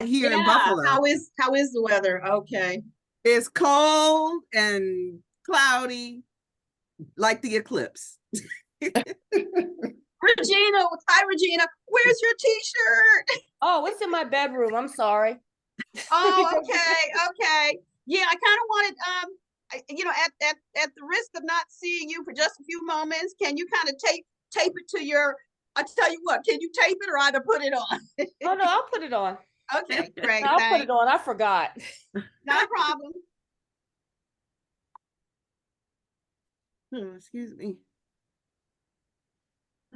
here in Yeah. Buffalo. How is the weather? Okay. It's cold and cloudy, like the eclipse. Regina, hi Regina. Where's your t-shirt? Oh, it's in my bedroom. I'm sorry. Oh, okay. Yeah, I kind of wanted at the risk of not seeing you for just a few moments, can you kind of tape it to your, I tell you what, can you tape it or either put it on? Oh no, I'll put it on. Okay, great. I'll put it on. I forgot. Not a problem. Oh, excuse me.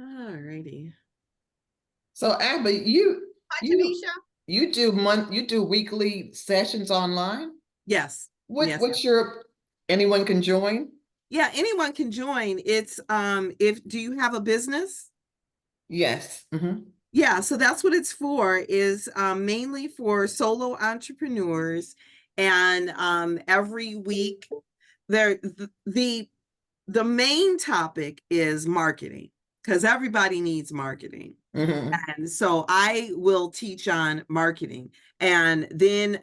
All righty. So Abby, Hi, Tanisha. you do weekly sessions online? Yes. Yes. What's your, anyone can join? Yeah, anyone can join. It's do you have a business? Yes. Yeah, so that's what it's for, is mainly for solo entrepreneurs. And every week there the main topic is marketing, because everybody needs marketing. And so I will teach on marketing, and then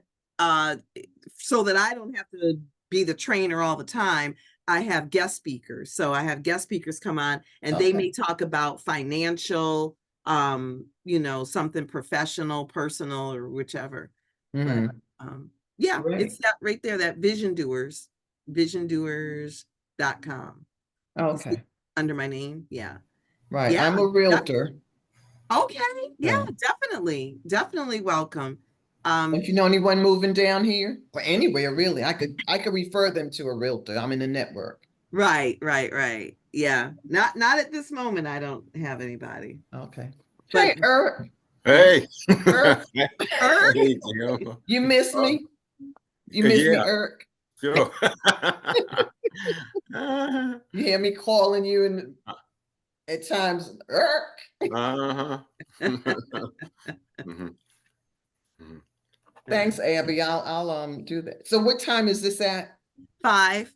so that I don't have to be the trainer all the time, I have guest speakers. So I have guest speakers come on, and they may talk about financial, something professional, personal, or whichever. But, yeah, right. It's that right there, that visiondoers.com. Okay. Under my name. Yeah. Right. Yeah, I'm a realtor. Okay. Yeah, definitely welcome. If you know anyone moving down here or anywhere, really, I could refer them to a realtor. I'm in the network. Right. Yeah. Not at this moment. I don't have anybody. Okay. But, hey, Eric. Hey. Eric? Hey, you miss me? You miss me, Eric? Sure. You hear me calling you and at times, Eric. Thanks, Abby. I'll do that. So what time is this at? 5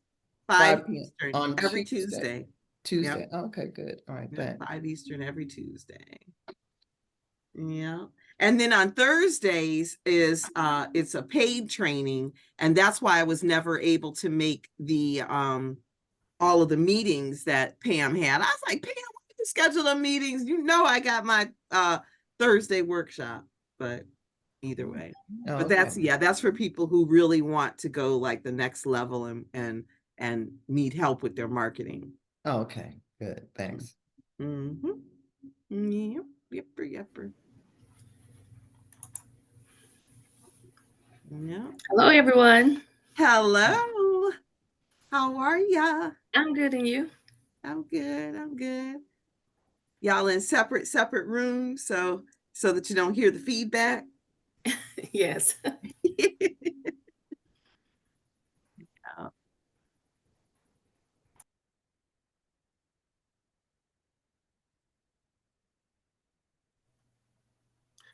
Eastern on every Tuesday. Tuesday. Yep. Okay, good. All right, thanks. 5 Eastern every Tuesday. Yeah. And then on Thursdays is it's a paid training, and that's why I was never able to make the all of the meetings that Pam had. I was like, Pam, we can schedule the meetings. I got my Thursday workshop, but either way. But that's for people who really want to go like the next level and need help with their marketing. Okay, good. Thanks. Yepper. Yeah. Hello, everyone. Hello. How are ya? I'm good, and you? I'm good. Y'all in separate rooms so that you don't hear the feedback? Yes.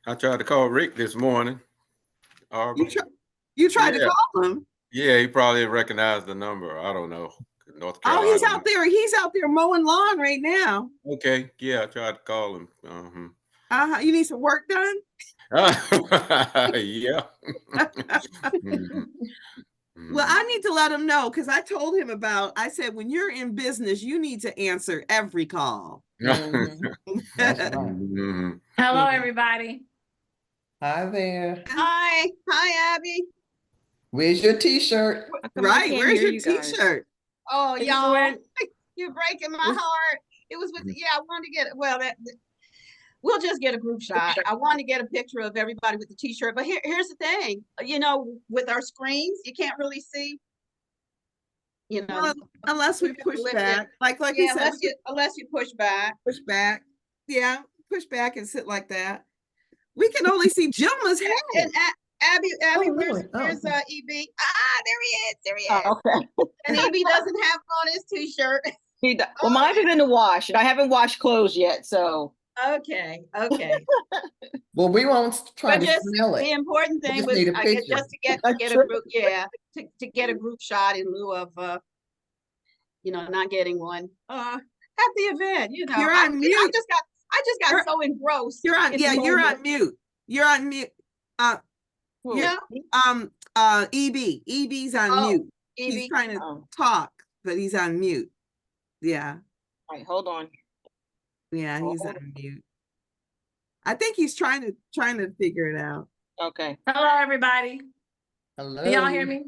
I tried to call Rick this morning. You tried to call him? Yeah, he probably recognized the number. I don't know. North Carolina. Oh, he's out there. He's out there mowing lawn right now. Okay. Yeah, I tried to call him. You need some work done? Yeah. Well, I need to let him know, because I told him I said, when you're in business, you need to answer every call. Hello, everybody. Hi there. Hi, Abby. Where's your t-shirt? Right, where's your t-shirt? Oh, y'all, you're breaking my heart. It was with I wanted to get we'll just get a group shot. I wanted to get a picture of everybody with the t-shirt, but here's the thing, with our screens, you can't really see, unless we push back, like you said, unless you push back. Yeah, push back and sit like that. We can only see Jilma's head. And Abby, where's EB? There he is. Oh, okay. And EB doesn't have on his t-shirt. Well, mine's in the wash, and I haven't washed clothes yet, so. Okay. Well, we won't try to smell it. The important thing was, I guess, just to get a group, to get a group shot in lieu of, not getting one at the event. You're on mute. I just got so engrossed. You're on mute. You're on mute. Who? Yeah. EB's on Oh, mute. He's Evie. trying to Oh, talk, but he's on mute. Yeah, all right, hold on. yeah, he's Hold- on mute. I think he's trying to figure it out. Okay. Hello, everybody. Hello. Can y'all hear me?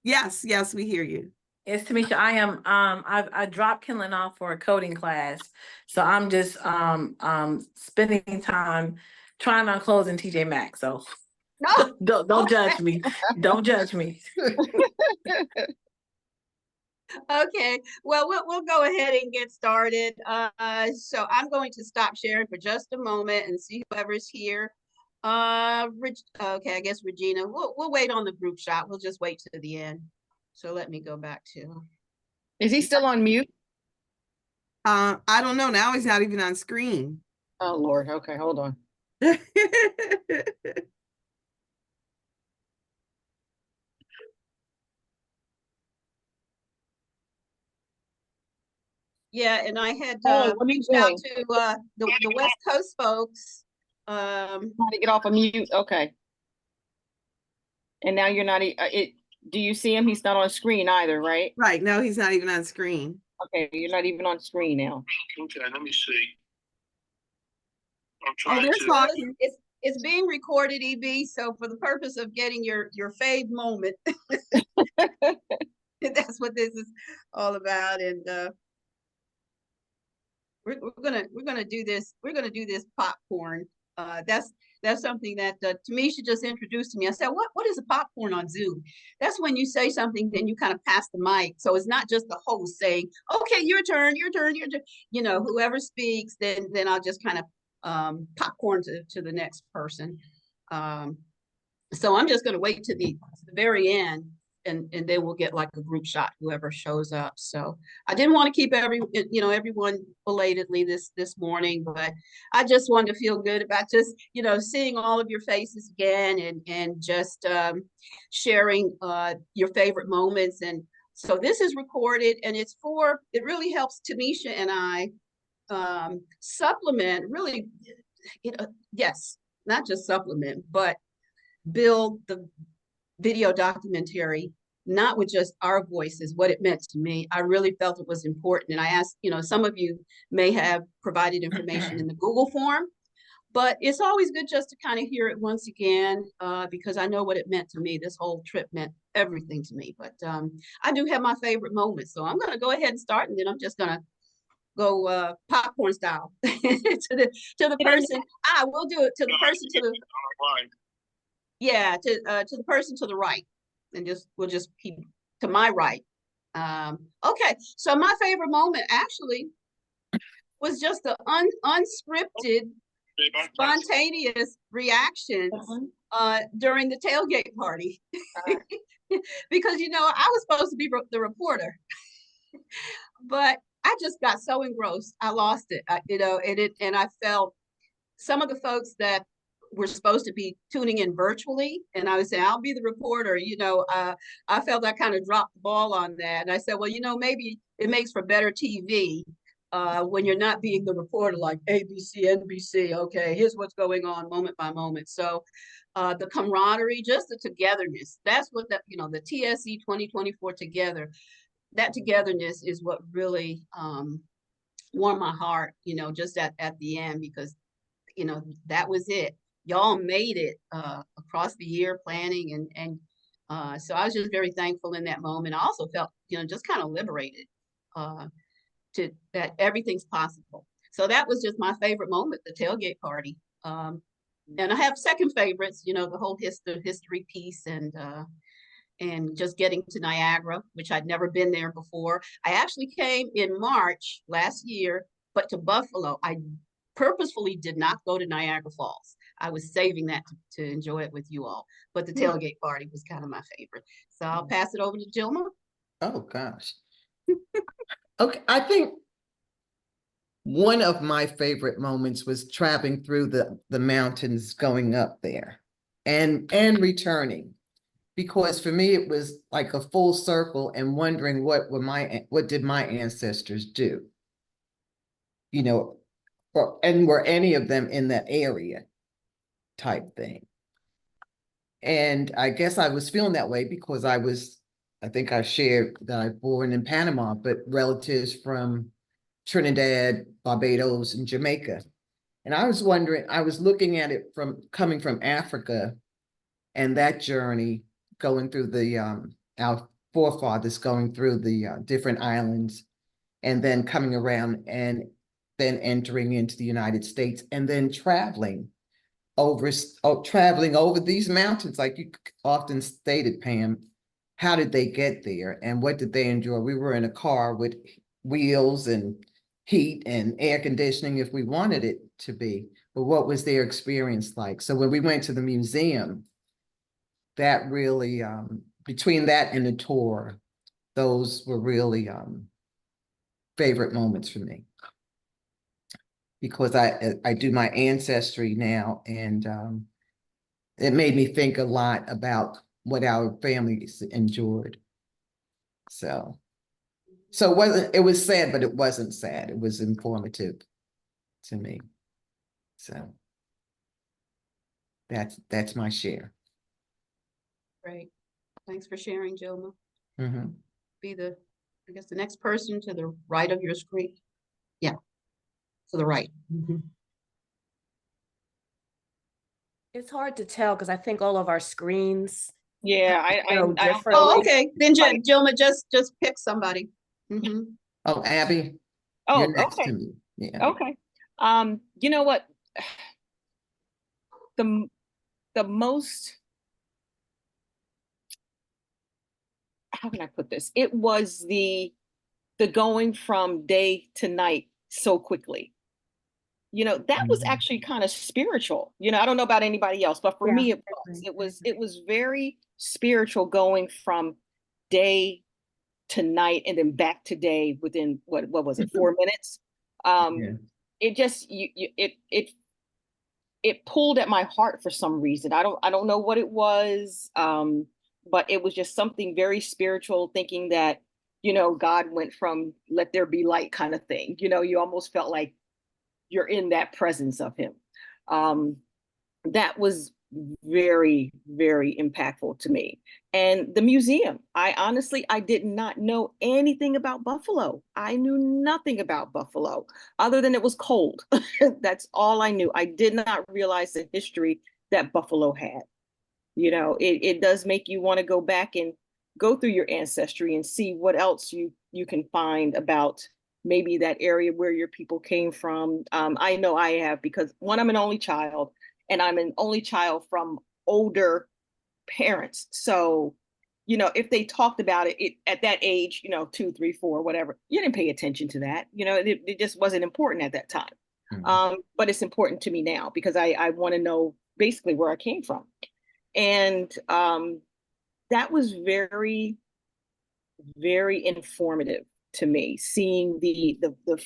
Yes, yes, we hear you. It's Tamisha. I am I dropped Kinlan off for a coding class. So I'm just spending time trying on clothes in TJ Maxx. So No. don't judge Okay. me. Don't judge me. Okay, well, we'll go ahead and get started. So I'm going to stop sharing for just a moment and see whoever's here. Okay, I guess Regina. We'll wait on the group shot. We'll just wait to the end. So let me go back to. Is he still on mute? I don't know. Now he's not even on screen. Oh, Lord. Okay, hold on. Yeah, and I had Hey, what are you reached out doing? to the West Coast folks. How to get off of mute? Okay. And now you're not, do you see him? He's not on screen either, right? Right, no, he's not even on screen. Okay, you're not even on screen now. Okay, let me see. I'm Oh, trying they're to. Well, talking. it's being recorded, EB. So for the purpose of getting your fave moment, that's what this is all about. And we're gonna do this. We're gonna do this popcorn. That's something that Tamisha just introduced to me. I said, what is a popcorn on Zoom? That's when you say something, then you kind of pass the mic. So it's not just the host saying, okay, your turn, your turn, your turn. You know, whoever speaks, then I'll just kind of popcorn to the next person. So I'm just gonna wait to the very end, and then we'll get like a group shot, whoever shows up. So I didn't want to keep everyone belatedly this morning, but I just wanted to feel good about just seeing all of your faces again, and just sharing your favorite moments. And so this is recorded, and it really helps Tamisha and I supplement, really, yes, not just supplement, but build the video documentary, not with just our voices, what it meant to me. I really felt it was important. And I asked, some of you may have provided information in the Google form, but it's always good just to kind of hear it once again, because I know what it meant to me. This whole trip meant everything to me. But I do have my favorite moments. So I'm going to go ahead and start, and then I'm just going to go popcorn style to the person. I will do it to the person to the Right. yeah, to the person to the right, and we'll just keep to my right. Okay, so my favorite moment actually was just the unscripted, spontaneous reactions during the tailgate party, because I was supposed to be the reporter, but I just got so engrossed, I lost it. And I felt some of the folks that were supposed to be tuning in virtually, and I was saying, I'll be the reporter. I felt I kind of dropped the ball on that. And I said, well, maybe it makes for better TV when you're not being the reporter like ABC, NBC. Okay, here's what's going on moment by moment. So the camaraderie, just the togetherness, that's what the TSE 2024 together, that togetherness is what really warmed my heart, just at the end, because that was it. Y'all made it across the year planning, and so I was just very thankful in that moment. I also felt just kind of liberated to that everything's possible. So that was just my favorite moment, the tailgate party. And I have second favorites, the whole history piece, and just getting to Niagara, which I'd never been there before. I actually came in March last year, but to Buffalo. I purposefully did not go to Niagara Falls. I was saving that to enjoy it with you all. But the tailgate party was kind of my favorite. So I'll pass it over to Jilma. Oh gosh. Okay, I think one of my favorite moments was traveling through the mountains going up there and returning. Because for me, it was like a full circle and wondering what did my ancestors do? And were any of them in that area type thing. And I guess I was feeling that way because I think I shared that I born in Panama, but relatives from Trinidad, Barbados, and Jamaica. And I was wondering, I was looking at it from coming from Africa and that journey going through our forefathers going through the different islands and then coming around and then entering into the United States and then traveling over these mountains, like you often stated, Pam. How did they get there and what did they enjoy? We were in a car with wheels and heat and air conditioning if we wanted it to be, but what was their experience like? So when we went to the museum, that really, between that and the tour, those were really favorite moments for me. Because I do my ancestry now, and it made me think a lot about what our families endured. So it was sad, but it wasn't sad. It was informative to me. So that's my share. Great. Thanks for sharing, Jilma. Mm-hmm. Be I guess the next person to the right of your screen. Yeah, to the right. It's hard to tell because I think all of our screens Yeah, go I don't. differently. Oh, okay. Then Right. Jilma, just pick somebody. Oh, Abby, Oh, you're next okay. to me. Yeah. Okay. You know what? The most, how can I put this? It was the going from day to night so quickly. That was actually kind of spiritual. I don't know about anybody else, but for Yeah, me, definitely. it was very spiritual going from day to night and then back to day within what was it, 4 minutes? Yeah. It just it pulled at my heart for some reason. I don't know what it was, but it was just something very spiritual, thinking that God went from let there be light kind of thing. You almost felt like you're in that presence of him. That was very, very impactful to me. And the museum, I did not know anything about Buffalo. I knew nothing about Buffalo other than it was cold. That's all I knew. I did not realize the history that Buffalo had. It does make you want to go back and go through your ancestry and see what else you can find about maybe that area where your people came from. I know I have, because one, I'm an only child, and I'm an only child from older parents. So, if they talked about it at that age, 2, 3, 4, whatever, you didn't pay attention to that. It just wasn't important at that time. Mhm. But it's important to me now because I want to know basically where I came from. And that was very, very informative to me, seeing the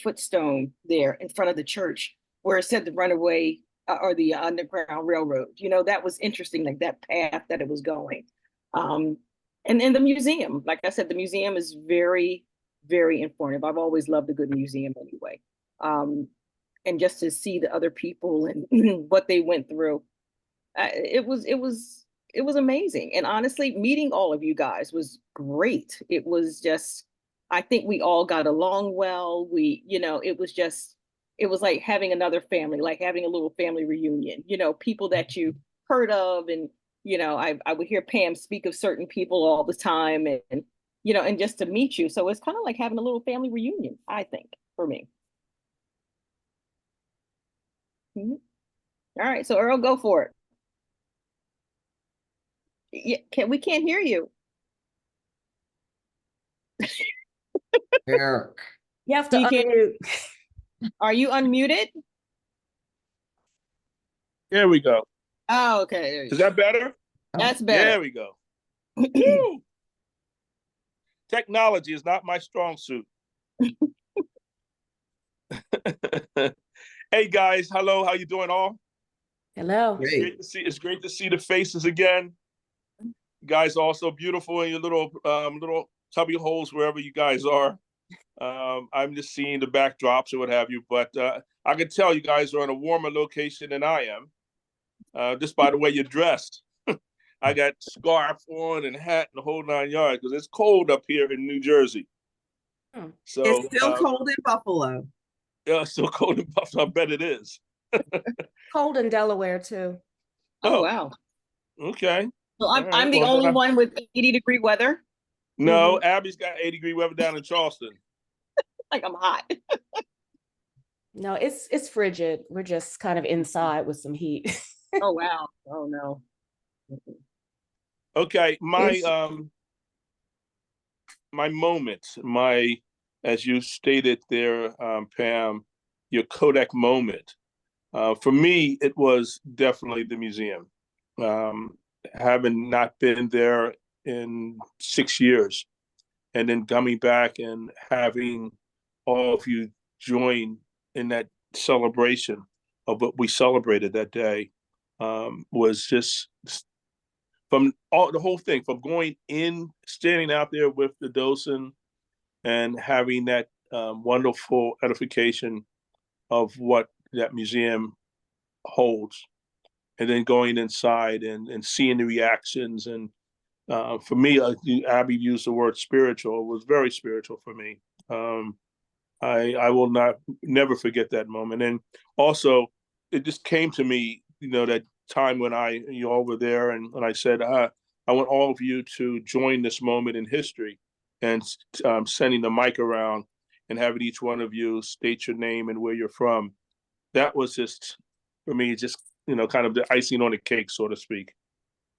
footstone there in front of the church where it said the runaway or the Underground Railroad. That was interesting, like that path that it was going. And in the museum, like I said, the museum is very, very informative. I've always loved a good museum anyway. And just to see the other people and what they went through, it was amazing. And honestly, meeting all of you guys was great. It was just, I think we all got along well. It was like having another family, like having a little family reunion, people that you heard of. And, I would hear Pam speak of certain people all the time, and just to meet you. So it's kind of like having a little family reunion, I think, for me. Mhm. All right. So Earl, go for it. Yeah, we can't hear you. Eric. You have to You can't- unmute. Are you unmuted? There we go. Oh, okay. There you Is go. that better? That's There better. we go. Woo! Technology is not my strong suit. Hey guys, hello. How you doing all? Hello. Great. It's great to see the faces again. You guys are also beautiful in your little cubby holes wherever you guys are. I'm just seeing the backdrops or what have you, but I can tell you guys are in a warmer location than I am, just by the way you're dressed. I got scarf on and hat and the whole 9 yards because it's cold up here in New Jersey. Hmm. So It's still cold in Buffalo. yeah, it's still cold in Buffalo. I bet it is. Cold in Delaware too. Oh, Oh, wow. okay. So All I'm right. I'm the Well, then only one with 80-degree weather. no, Abby's got 80-degree weather down in Charleston. Like I'm hot. No, it's frigid. We're just kind of inside with some heat. Oh wow. Oh no. Okay, It's- my moment, as you stated there, Pam, your Kodak moment. For me, it was definitely the museum. Um, having not been there in 6 years, and then coming back and having all of you join in that celebration of what we celebrated that day, was just from all the whole thing, from going in, standing out there with the docent and having that wonderful edification of what that museum holds, and then going inside and seeing the reactions. And for me, Abby used the word spiritual. It was very spiritual for me. I will never forget that moment. And also, it just came to me, that time when you all were there, and when I said, I want all of you to join this moment in history, and sending the mic around and having each one of you state your name and where you're from. That was just, for me, just, kind of the icing on the cake, so to speak.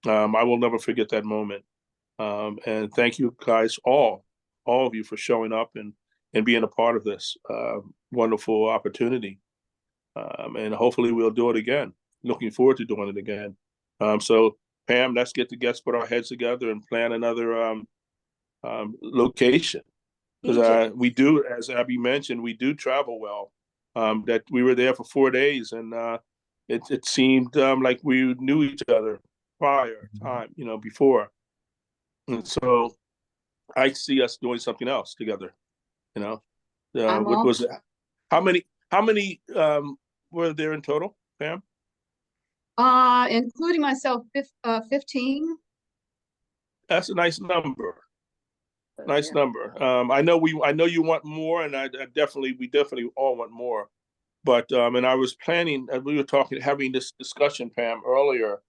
I will never forget that moment. And thank you guys, all of you, for showing up and being a part of this wonderful opportunity. And hopefully we'll do it again. Looking forward to doing it again. So Pam, let's put our heads together and plan another location. Because we do, as Abby mentioned, we do travel well. That we were there for 4 days, and it seemed like we knew each other prior time, before. And so I see us doing something else together. I'm What all, was it? How many were there in total, Pam? including myself, 15. That's a nice number. Nice number. I know you want more, and we definitely all want more. But and I was planning, we were having this discussion, Pam, earlier,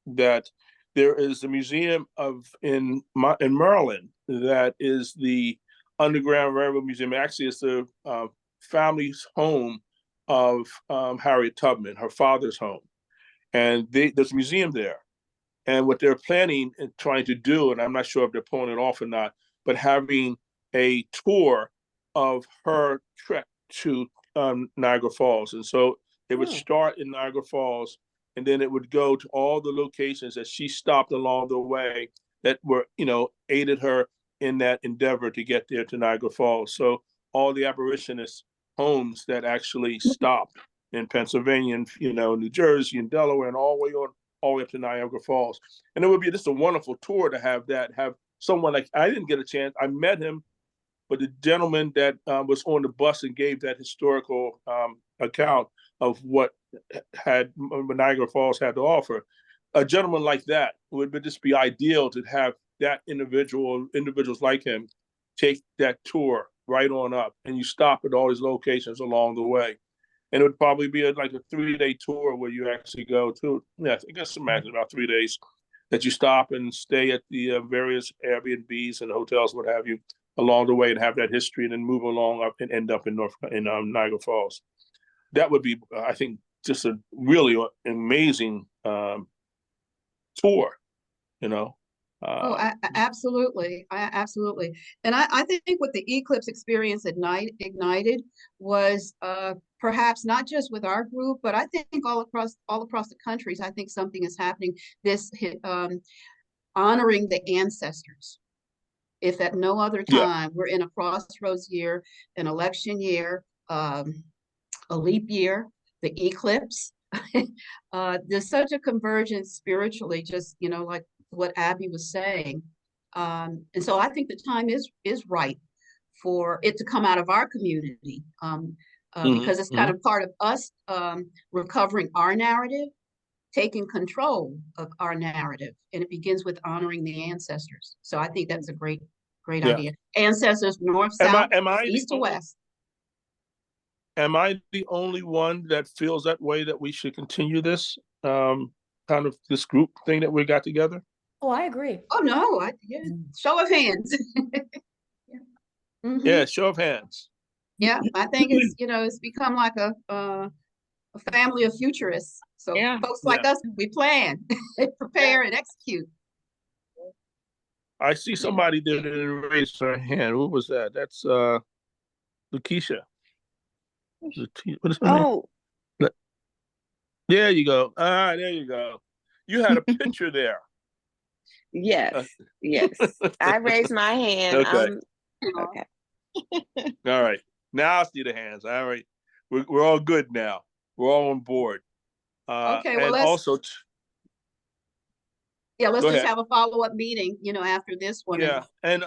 that there is a museum in Maryland that is the Underground Railroad Museum. Actually, it's the family's home of Harriet Tubman, her father's home, and there's a museum there. And what they're planning and trying to do, and I'm not sure if they're pulling it off or not, but having a tour of her trek to Niagara Falls. And so it would start in Niagara Falls, and then it would go to all the locations that she stopped along the way that were, aided her in that endeavor to get there to Niagara Falls. So all the abolitionist homes that actually stopped in Pennsylvania, and, New Jersey and Delaware, and all the way up to Niagara Falls. And it would be just a wonderful tour to have someone like, I didn't get a chance. I met him, but the gentleman that was on the bus and gave that historical account of what Niagara Falls had to offer, a gentleman like that would just be ideal to have that individuals like him take that tour right on up, and you stop at all these locations along the way. And it would probably be like a 3-day tour where you actually go to, I guess imagine about 3 days, that you stop and stay at the various Airbnbs and hotels, what have you, along the way, and have that history, and then move along up and end up in Niagara Falls. That would be, I think, just a really amazing tour, Absolutely. Absolutely. And I think what the Eclipse Experience ignited was perhaps not just with our group, but I think all across the countries, I think something is happening, this honoring the ancestors. If at no other time, we're in a crossroads year, an election year, a leap year, the eclipse. There's such a convergence spiritually, just, like what Abby was saying. And so I think the time is right for it to come out of our community, because it's kind of part of us recovering our narrative taking control of our narrative, and it begins with honoring the ancestors. So I think that's a great Yeah. idea. Ancestors, north, Am I south, am I east the to only, west. am I the only one that feels that way, that we should continue this kind of this group thing that we got together? Oh, I agree. Oh no, yeah. Show of hands. Yeah. Mhm. Yeah, show of hands. Yeah, I think it's, it's become like a family of futurists. So Yeah. folks like us, we plan, prepare, and execute. I see somebody did it and raised her hand. Who was that? That's Lakeisha. What is her name? Oh, There you go. Ah, there you go. You had a picture there. Yes, yes. I raised my hand. Okay. Okay. All right. Now I see the hands. All right. We're all good now. We're all on board. Okay, well, And let's also, let's go just ahead. have a follow-up meeting, after this one. Yeah. And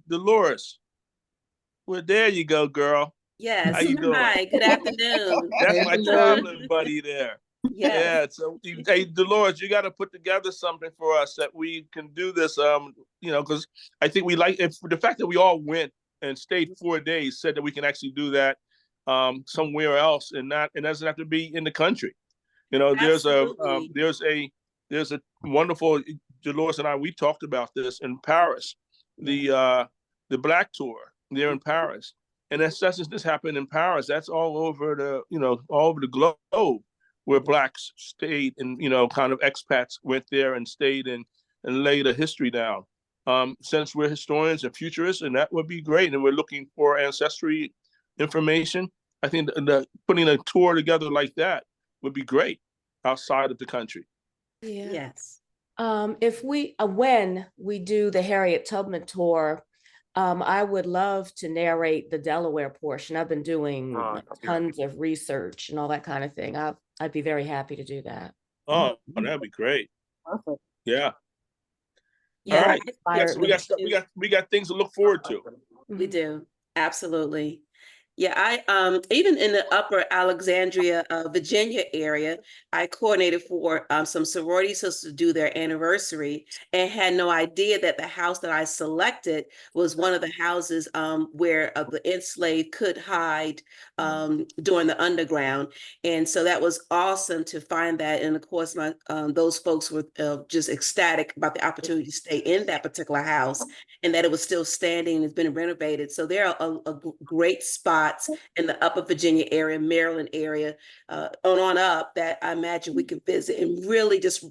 Dolores. Well, there you go, girl. Yes. How you doing? Hi, good afternoon. That's Hey, my Dolores. traveling buddy there. Yes. Yeah. So, hey, Dolores, you got to put together something for us that we can do this. Because I think we like the fact that we all went and stayed 4 days, said that we can actually do that somewhere else, and it doesn't have to be in the country. Absolutely. There's a wonderful, Dolores and I, we talked about this in Paris, the Black Tour there in Paris. And that's since this happened in Paris, that's all over all over the globe, where Blacks stayed, and kind of expats went there and stayed and laid a history down. Since we're historians and futurists, and that would be great, and we're looking for ancestry information, I think putting a tour together like that would be great outside of the country. Yeah. Yes. If when we do the Harriet Tubman tour, I would love to narrate the Delaware portion. I've been doing tons of research and all that kind of thing. I'd be very happy to do that. Oh, that'd be great. perfect. Yeah. Yeah, All right. Yeah, so Inspired me. we got things to look forward to. we do. Absolutely. Yeah, I even in the upper Alexandria, Virginia area, I coordinated for some sorority sisters to do their anniversary, and had no idea that the house that I selected was one of the houses where the enslaved could hide during the underground. And so that was awesome to find that. And of course, those folks were just ecstatic about the opportunity to stay in that particular house, and that it was still standing and has been renovated. So there are a great spots in the upper Virginia area, Maryland area, on up, that I imagine we can visit and really just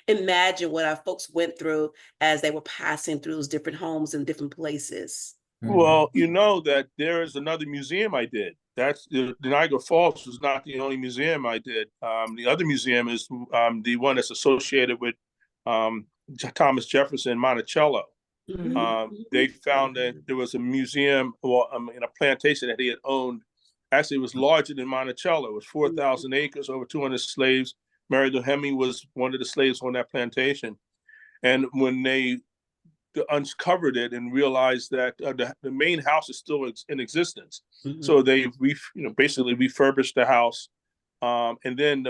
imagine what our folks went through as they were passing through those different homes and different places. Well, you know that there is another museum I did. That's the Niagara Falls was not the only museum I did. The other museum is the one that's associated with Thomas Jefferson, Monticello. They found that there was a museum in a plantation that he had owned. Actually, it was larger than Monticello. It was 4,000 acres, over 200 slaves. Mary Heming was one of the slaves on that plantation. And when they uncovered it and realized that the main house is still in existence, so they basically refurbished the house, and then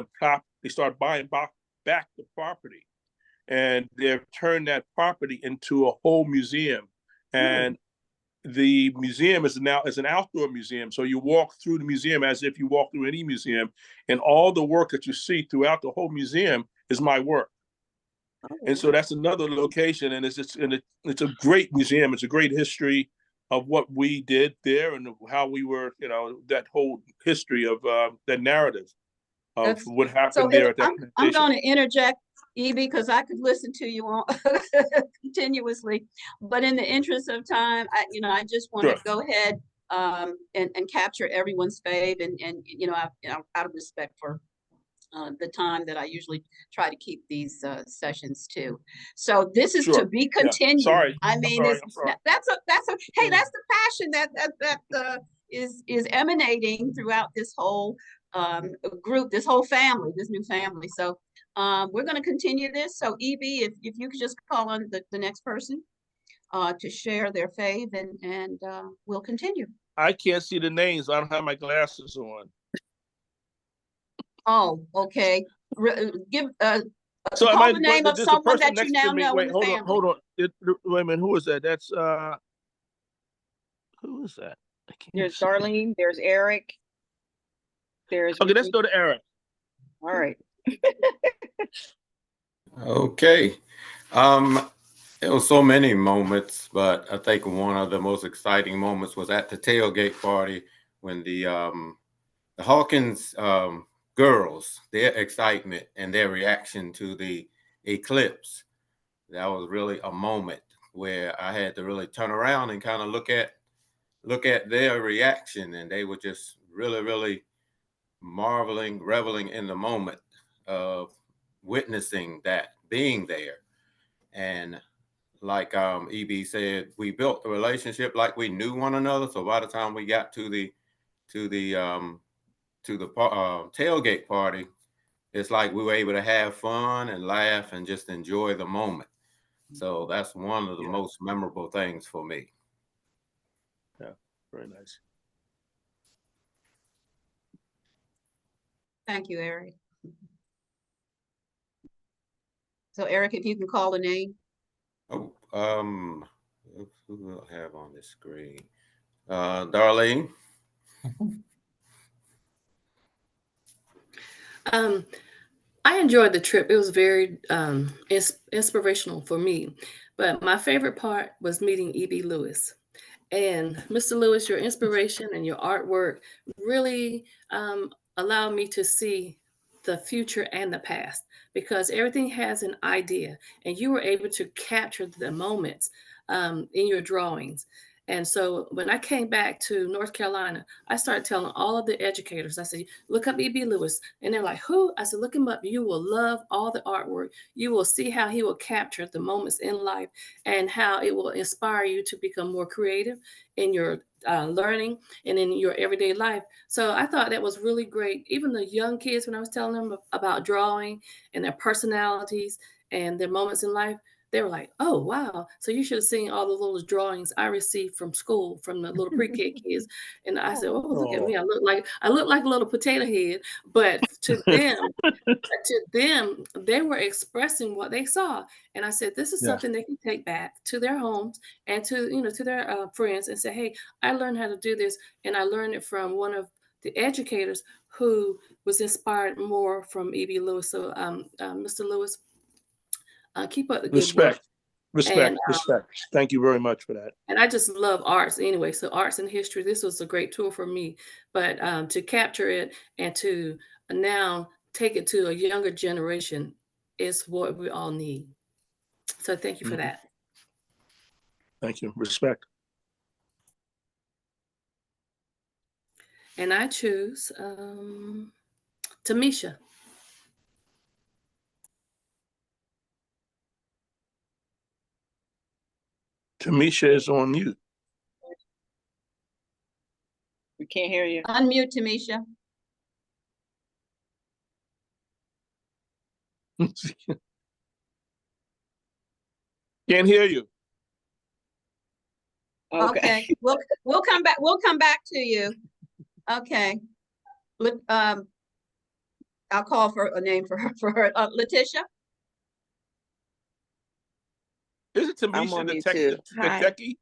they started buying back the property. And they've turned that property into a whole museum. And the museum is now an outdoor museum. So you walk through the museum as if you walk through any museum. And all the work that you see throughout the whole museum is my work. And so that's another location. And it's a great museum. It's a great history of what we did there and how we were, that whole history of that narrative of what happened there at that plantation. I'm going to interject, Evie, because I could listen to you on continuously, but in the interest of time, I just want to go ahead and capture everyone's fave, and out of respect for the time that I usually try to keep these sessions to. So this is to be continued. Yeah. Sorry. I mean, that's a hey, that's the passion that is emanating throughout this whole group, this whole family, this new family. So we're going to continue this. So Evie, if you could just call on the next person to share their fave, and we'll continue. I can't see the names. I don't have my glasses on. Oh, okay. give So am call I, the name of there's a someone person that you next to now me. know in Wait, the hold on, family. hold on. Wait a minute, who is that? That's who is that? I can't There's see. Darlene, there's Eric, there's Okay, let's go to Eric. all right. Okay. There were so many moments, but I think one of the most exciting moments was at the tailgate party when the Hawkins girls, their excitement and their reaction to the eclipse. That was really a moment where I had to really turn around and kind of look at their reaction, and they were just really, really marveling, reveling in the moment of witnessing that, being there. And like EB said, we built a relationship like we knew one another. So by the time we got to the tailgate party, it's like we were able to have fun and laugh and just enjoy the moment. So that's one of the most memorable things for me. Yeah, very nice. Thank you, Eric. So Eric, if you can call the name. Oh, who will I have on the screen? Darlene. I enjoyed the trip. It was very inspirational for me. But my favorite part was meeting E.B. Lewis. And Mr. Lewis, your inspiration and your artwork really allowed me to see the future and the past because everything has an idea, and you were able to capture the moments in your drawings. And so when I came back to North Carolina, I started telling all of the educators, I said, look up E.B. Lewis. And they're like, who? I said, look him up. You will love all the artwork. You will see how he will capture the moments in life and how it will inspire you to become more creative in your learning and in your everyday life. So I thought that was really great. Even the young kids, when I was telling them about drawing and their personalities and their moments in life, they were like, oh, wow. So you should have seen all the little drawings I received from school from the little pre-K kids. And I said, oh, look at me. I look like a little potato head. But to them, they were expressing what they saw. And I said, this is something they can take back to their homes and to their friends and say, hey, I learned how to do this. And I learned it from one of the educators who was inspired more from E.B. Lewis. So, Mr. Lewis, keep up the good work. Respect. Thank you very much for that. And I just love arts anyway. So arts and history, this was a great tour for me. But to capture it and to now take it to a younger generation is what we all need. So thank you for that. Thank you. Respect. And I choose Tamisha. Tamisha is on mute. We can't hear you. Unmute Tamisha. Can't hear you. Okay. We'll come back. We'll come back to you. Okay. Look, I'll call for a name for her. Letitia. Is it Tamisha the techie?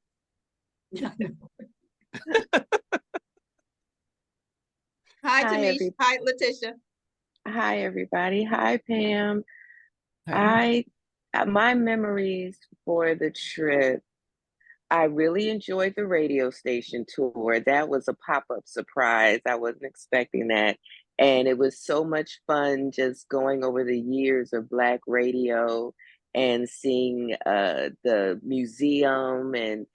Hi, Tamisha. Hi, Letitia. Hi, everybody. Hi, Pam. Hi. My memories for the trip, I really enjoyed the radio station tour. That was a pop-up surprise. I wasn't expecting that. And it was so much fun just going over the years of Black radio and seeing the museum and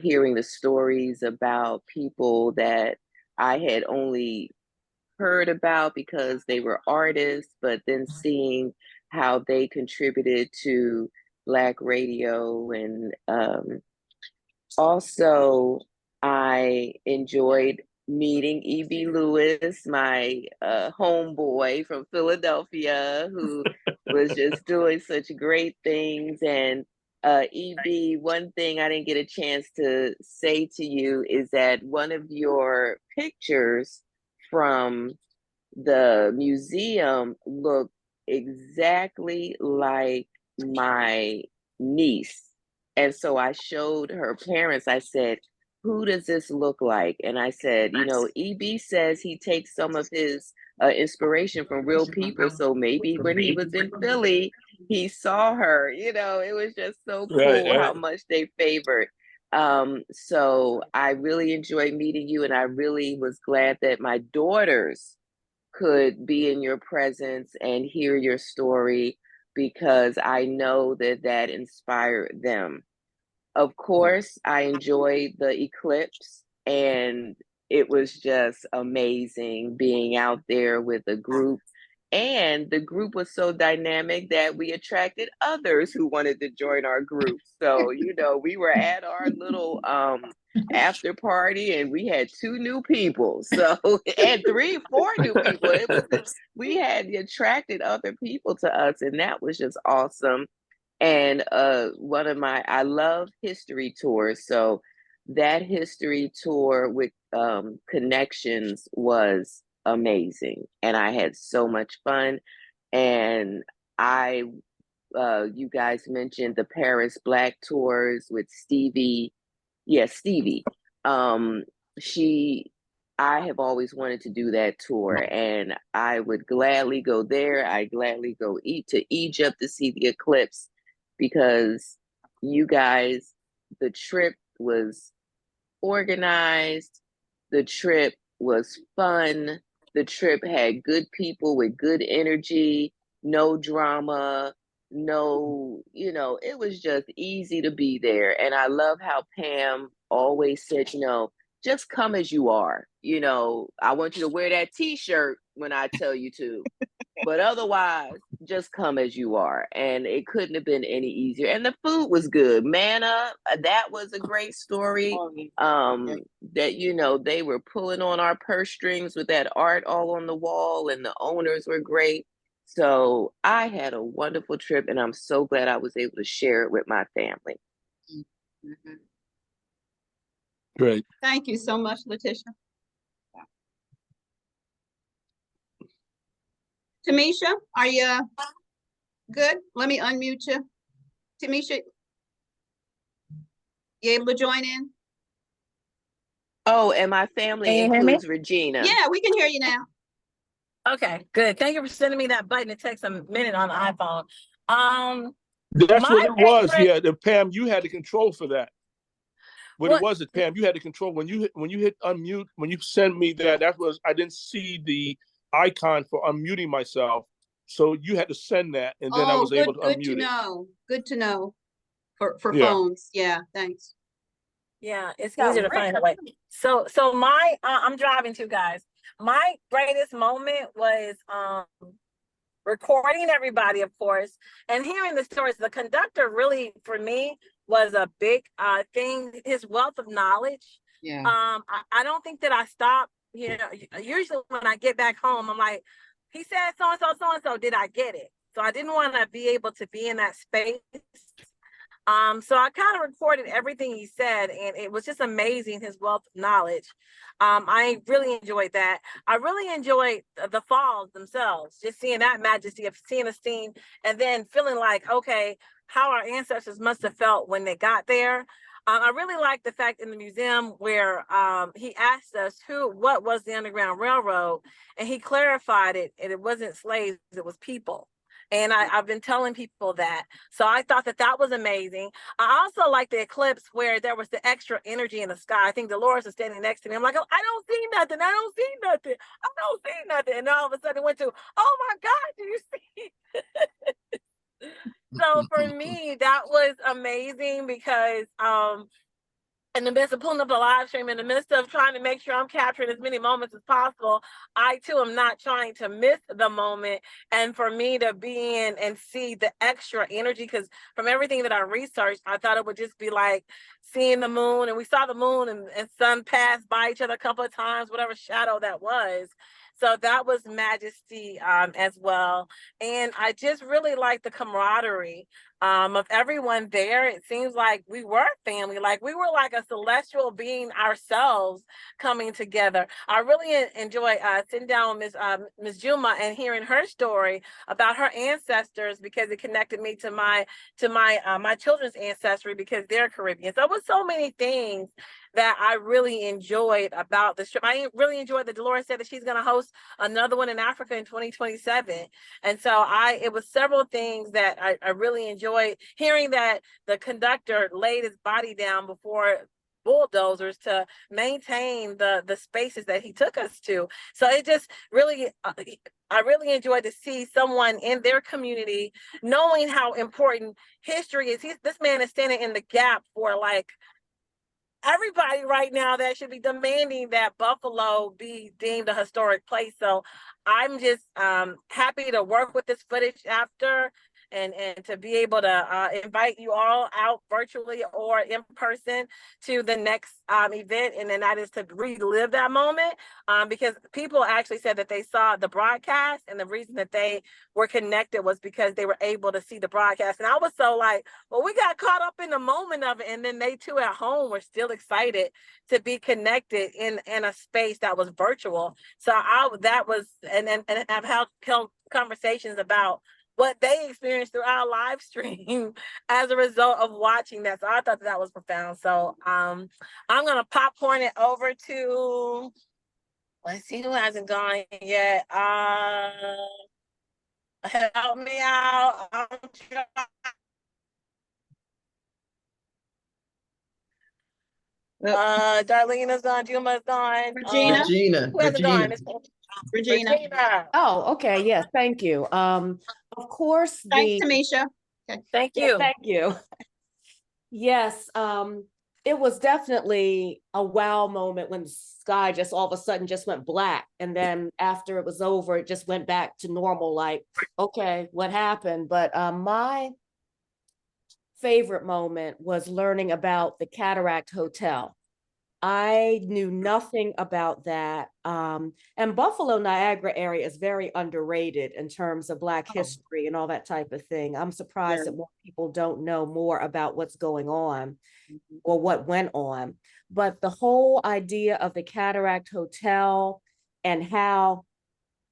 hearing the stories about people that I had only heard about because they were artists, but then seeing how they contributed to Black radio. And also, I enjoyed meeting E.B. Lewis, my homeboy from Philadelphia, who was just doing such great things. And EB, one thing I didn't get a chance to say to you is that one of your pictures from the museum looked exactly like my niece. And so I showed her parents, I said, who does this look like? And I said, you know, EB says he takes some of his inspiration from real people. So maybe when he was in Philly, he saw her. You know, it was just so Right, cool how right. much they favored. So I really enjoyed meeting you, and I really was glad that my daughters could be in your presence and hear your story, because I know that that inspired them. Of course, I enjoyed the eclipse, and it was just amazing being out there with a group. And the group was so dynamic that we attracted others who wanted to join our group. So, you know, we were at our little after party, and we had 2 new people. So, and 4 new people. It was, we had attracted other people to us, and that was just awesome. And one of my, I love history tours. So that history tour with connections was amazing. And I had so much fun. And I, you guys mentioned the Paris Black tours with Stevie. Yes, Stevie. Um, she, I have always wanted to do that tour, and I would gladly go there. I gladly go to Egypt to see the eclipse, because you guys, the trip was organized, the trip was fun, the trip had good people with good energy, no drama, no, you know, it was just easy to be there. And I love how Pam always said, you know, just come as you are. You know, I want you to wear that t-shirt when I tell you to, but otherwise, just come as you are. And it couldn't have been any easier. And the food was good. Manna, that was a great story. That, you know, they were pulling on our purse strings with that art all on the wall, and the owners were great. So I had a wonderful trip, and I'm so glad I was able to share it with my family. Great. Thank you so much, Letitia. Tamisha, are you good? Let me unmute you. Tamisha, you able to join in? Oh, and my family Can you hear me? includes Regina. Yeah, we can hear you now. Okay, good. Thank you for sending me that button. It takes a minute on the iPhone. That's My what it was. favorite- Yeah, and Pam, you had the control for that. What it What- was, Pam, you had the control when you hit unmute. When you sent me that, that was, I didn't see the icon for unmuting myself, so you had to send that, and then I was able to good unmute to it. know. Good to know for Yeah. phones. Yeah, thanks. Yeah, it's easier to find that way. So my I'm driving too, guys. My greatest moment was recording everybody, of course, and hearing the stories. The conductor really, for me, was a big thing. His wealth of knowledge. Yeah. I don't think that I stopped. You know, usually when I get back home, I'm like, he said so and so, so and so. Did I get it? So I didn't want to be able to be in that space. So I kind of recorded everything he said, and it was just amazing, his wealth of knowledge. I really enjoyed that. I really enjoyed the falls themselves, just seeing that majesty of seeing a scene, and then feeling like, okay, how our ancestors must have felt when they got there. I really like the fact in the museum where he asked us what was the Underground Railroad, and he clarified it, and it wasn't slaves, it was people. And I've been telling people that. So I thought that was amazing. I also like the eclipse where there was the extra energy in the sky. I think Dolores is standing next to me. I'm like, oh, I don't see nothing. I don't see nothing. I don't see nothing. And all of a sudden it went to, oh my God, do you see? So for me, that was amazing because in the midst of pulling up the live stream, in the midst of trying to make sure I'm capturing as many moments as possible, I too am not trying to miss the moment. And for me to be in and see the extra energy, because from everything that I researched, I thought it would just be like seeing the moon, and we saw the moon and sun pass by each other a couple of times, whatever shadow that was. So that was majesty as well. And I just really like the camaraderie of everyone there. It seems like we were family, like we were like a celestial being ourselves coming together. I really enjoy sitting down with Miss Juma and hearing her story about her ancestors, because it connected me to my children's ancestry, because they're Caribbean. So it was so many things that I really enjoyed about this trip. I really enjoyed that Dolores said that she's going to host another one in Africa in 2027. And so it was several things that I really enjoyed hearing, that the conductor laid his body down before bulldozers to maintain the spaces that he took us to. So it just really, I really enjoyed to see someone in their community knowing how important history is. This man is standing in the gap for like everybody right now that should be demanding that Buffalo be deemed a historic place. So I'm just happy to work with this footage after, and to be able to invite you all out virtually or in person to the next event. And then that is to relive that moment, because people actually said that they saw the broadcast, and the reason that they were connected was because they were able to see the broadcast. And I was so like, well, we got caught up in the moment of it. And then they too at home were still excited to be connected in a space that was virtual. So and I've held conversations about what they experienced through our live stream as a result of watching that. So I thought that was profound. So I'm gonna popcorn it over to, let's see who hasn't gone yet. Help me out. Darlena's gone, Juma's gone. Regina. Who hasn't gone? Regina. Oh, okay. Yes, thank you. Of course, Thanks, Tamisha. Okay. Thank you. Thank you. Yes, it was definitely a wow moment when the sky just all of a sudden just went black. And then after it was over, it just went back to normal, like, okay, what happened? But my favorite moment was learning about the Cataract Hotel. I knew nothing about that. And Buffalo, Niagara area is very underrated in terms of Black history and all that type of thing. I'm surprised that more people don't know more about what's going on or what went on. But the whole idea of the Cataract Hotel and how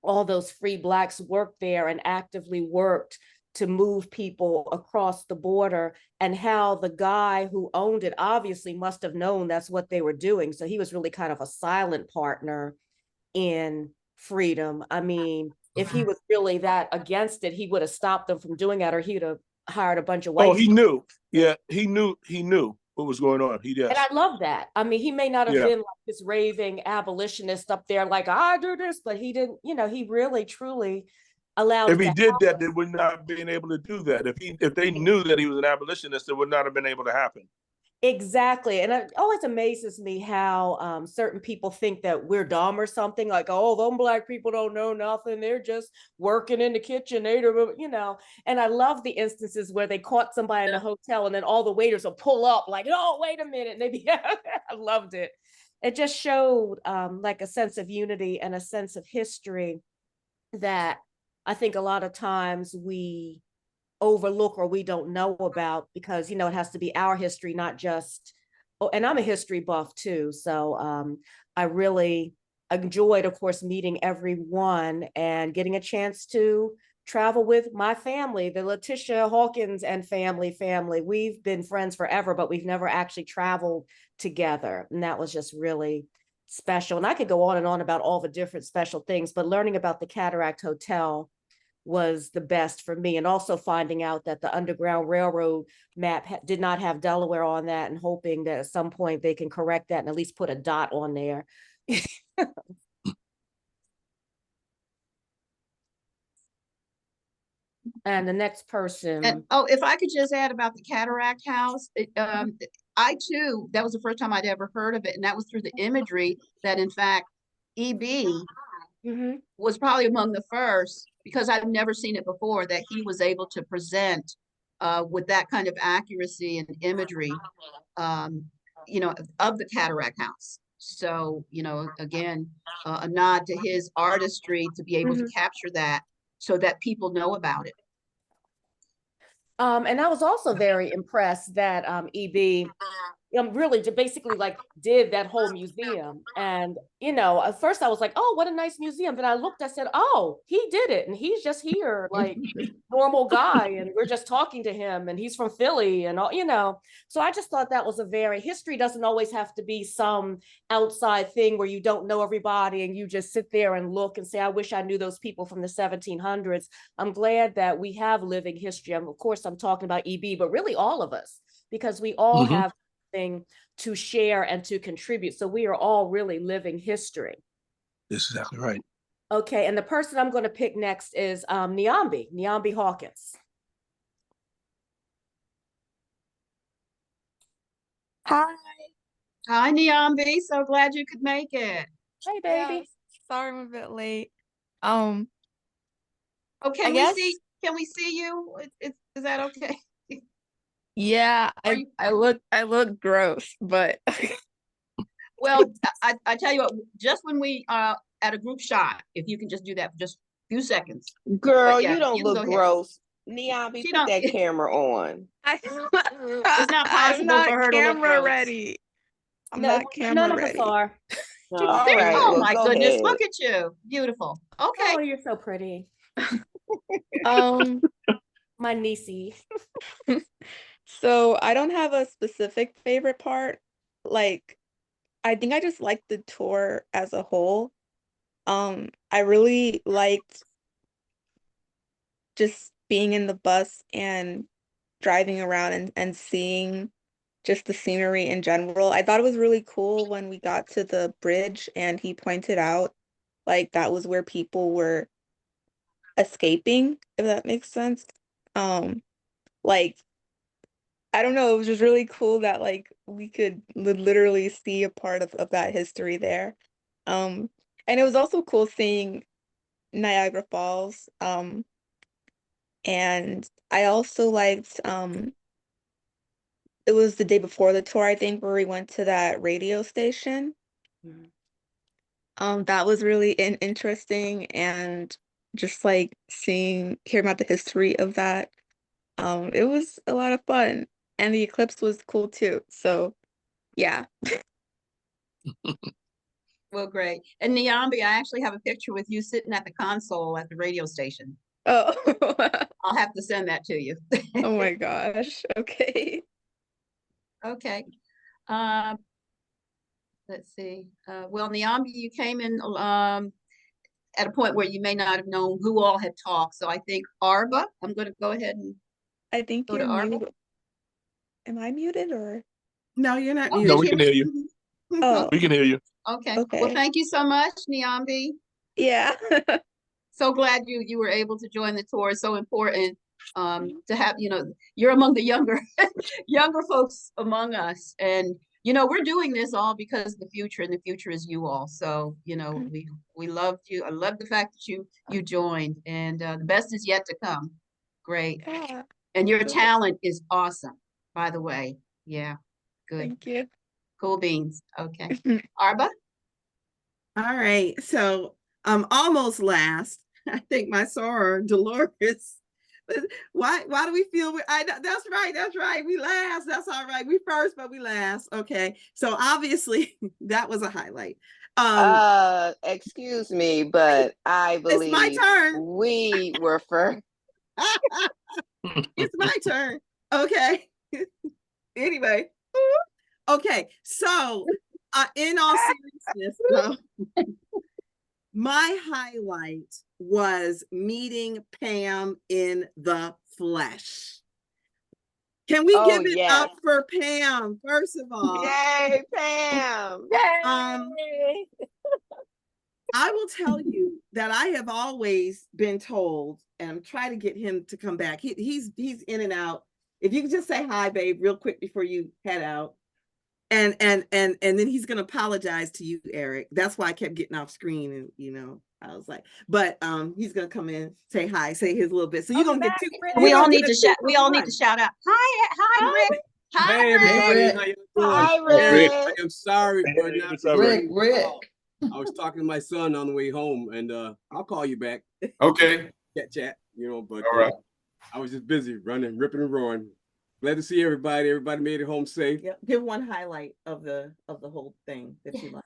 all those free Blacks worked there and actively worked to move people across the border, and how the guy who owned it obviously must have known that's what they were doing. So he was really kind of a silent partner in freedom. I mean, if he was really that against it, he would have stopped them from doing that, or he'd have hired a bunch of white he knew. Yeah, he knew what was going on. And I love that. I mean, he may not have been like this raving abolitionist up there, like, I do this, but he didn't, he really, truly allowed. If he did that, they would not have been able to do that. If they knew that he was an abolitionist, it would not have been able to happen. Exactly. And it always amazes me how certain people think that we're dumb or something, like, oh, them Black people don't know nothing. They're just working in the kitchen, and I love the instances where they caught somebody in the hotel and then all the waiters will pull up like, oh, wait a minute. Maybe I loved it. It just showed like a sense of unity and a sense of history that I think a lot of times we overlook or we don't know about, because it has to be our history, not just and I'm a history buff too, so I really enjoyed, of course, meeting everyone and getting a chance to travel with my family, the Letitia Hawkins and family. We've been friends forever, but we've never actually traveled together, and that was just really special. And I could go on and on about all the different special things, but learning about the Cataract Hotel was the best for me. And also finding out that the Underground Railroad map did not have Delaware on that, and hoping that at some point they can correct that and at least put a dot on there. And the next person. And, if I could just add about the Cataract House, I too, that was the first time I'd ever heard of it. And that was through the imagery that, in fact, EB was probably among the first, because I've never seen it before, that he was able to present with that kind of accuracy and imagery, of the Cataract House. So, again, a nod to his artistry to be able to capture that so that people know about it. And I was also very impressed that EB really basically like did that whole museum. And, you know, at first I was like, oh, what a nice museum. Then I looked, I said, oh, he did it. And he's just here, like normal guy. And we're just talking to him and he's from Philly and all, you know. So I just thought that was a very, history doesn't always have to be some outside thing where you don't know everybody and you just sit there and look and say, I wish I knew those people from the 1700s. I'm glad that we have living history. Of course, I'm talking about EB, but really all of us, because we all have thing to share and to contribute. So we are all really living history. That's exactly right. Okay, and the person I'm going to pick next is Niambi Hawkins. Hi. Hi, Niambi. So glad you could make it. Hey, baby. Yeah, sorry I'm a bit late. Oh, can I we guess, can we see you? Is that okay? yeah, I look gross, but Well, I tell you what, just when we are at a group shot, if you can just do that for just a few seconds. Girl, Yeah, you don't you can look go ahead. gross. Niambi, She put don't- that camera on. It's not possible I'm not for her to look camera gross. ready. I'm No, not camera none of us ready. are. All right, Oh well, my go goodness, ahead. look at you. Beautiful. Okay. Oh, you're so pretty. Um, My niecey. so I don't have a specific favorite part. Like, I think I just liked the tour as a whole. I really liked just being in the bus and driving around and seeing just the scenery in general. I thought it was really cool when we got to the bridge and he pointed out like that was where people were escaping, if that makes sense. Like I don't know, it was just really cool that like we could literally see a part of that history there. And it was also cool seeing Niagara Falls. And I also liked it was the day before the tour, I think, where we went to that radio station. That was really interesting and just like hearing about the history of that. It was a lot of fun. And the eclipse was cool too. So yeah. Well, great. And Niambi, I actually have a picture with you sitting at the console at the radio station. Oh, I'll have to send that to you. oh my gosh. Okay. Okay. Let's see. Well, Niambi, you came in at a point where you may not have known who all had talked. So I think Arba, I'm going to go ahead and I think go to you're Arba. muted. Am I muted or? No, you're not Oh, muted. No, we can hear you. Oh, We can hear you. Okay. Well, okay. thank you so much, Niambi. Yeah. So glad you were able to join the tour. It's so important to have, you're among the younger folks among us. And we're doing this all because of the future, and the future is you all. So, we loved you. I love the fact that you joined, and the best is yet to come. Great. Yeah. And your talent is awesome, by the way. Yeah, good. Thank you. Cool beans. Okay. Arba? All right. So almost last. I think my soror, Dolores. Why do we feel that's right. We last. That's all right. We first, but we last. Okay. So obviously that was a highlight. Excuse me, but I believe it's my turn. We were first. It's my turn. Okay. Anyway. Okay. So in all seriousness, my highlight was meeting Pam in the flesh. Can we give it up for Pam, first of all? Yay, Pam! Yay! I will tell you that I have always been told, and I'm trying to get him to come back. He's in and out. If you could just say hi, babe, real quick before you head out. And then he's gonna apologize to you, Eric. That's why I kept getting off screen, and I was like, but he's gonna come in, say hi, say his little bit. So you're gonna get two. We all need to shout. We all need to shout out. Hi, Rick. Hi, Hey, everybody. Rick. How you doing? Hi, Rick. I am sorry for not what's up, returning Rick? your call. I was talking to my son on the way home, and I'll call you back. Okay. Chat, but all right. I was just busy running, ripping and roaring. Glad to see everybody. Everybody made it home safe. Yeah, give one highlight of the whole thing that you liked.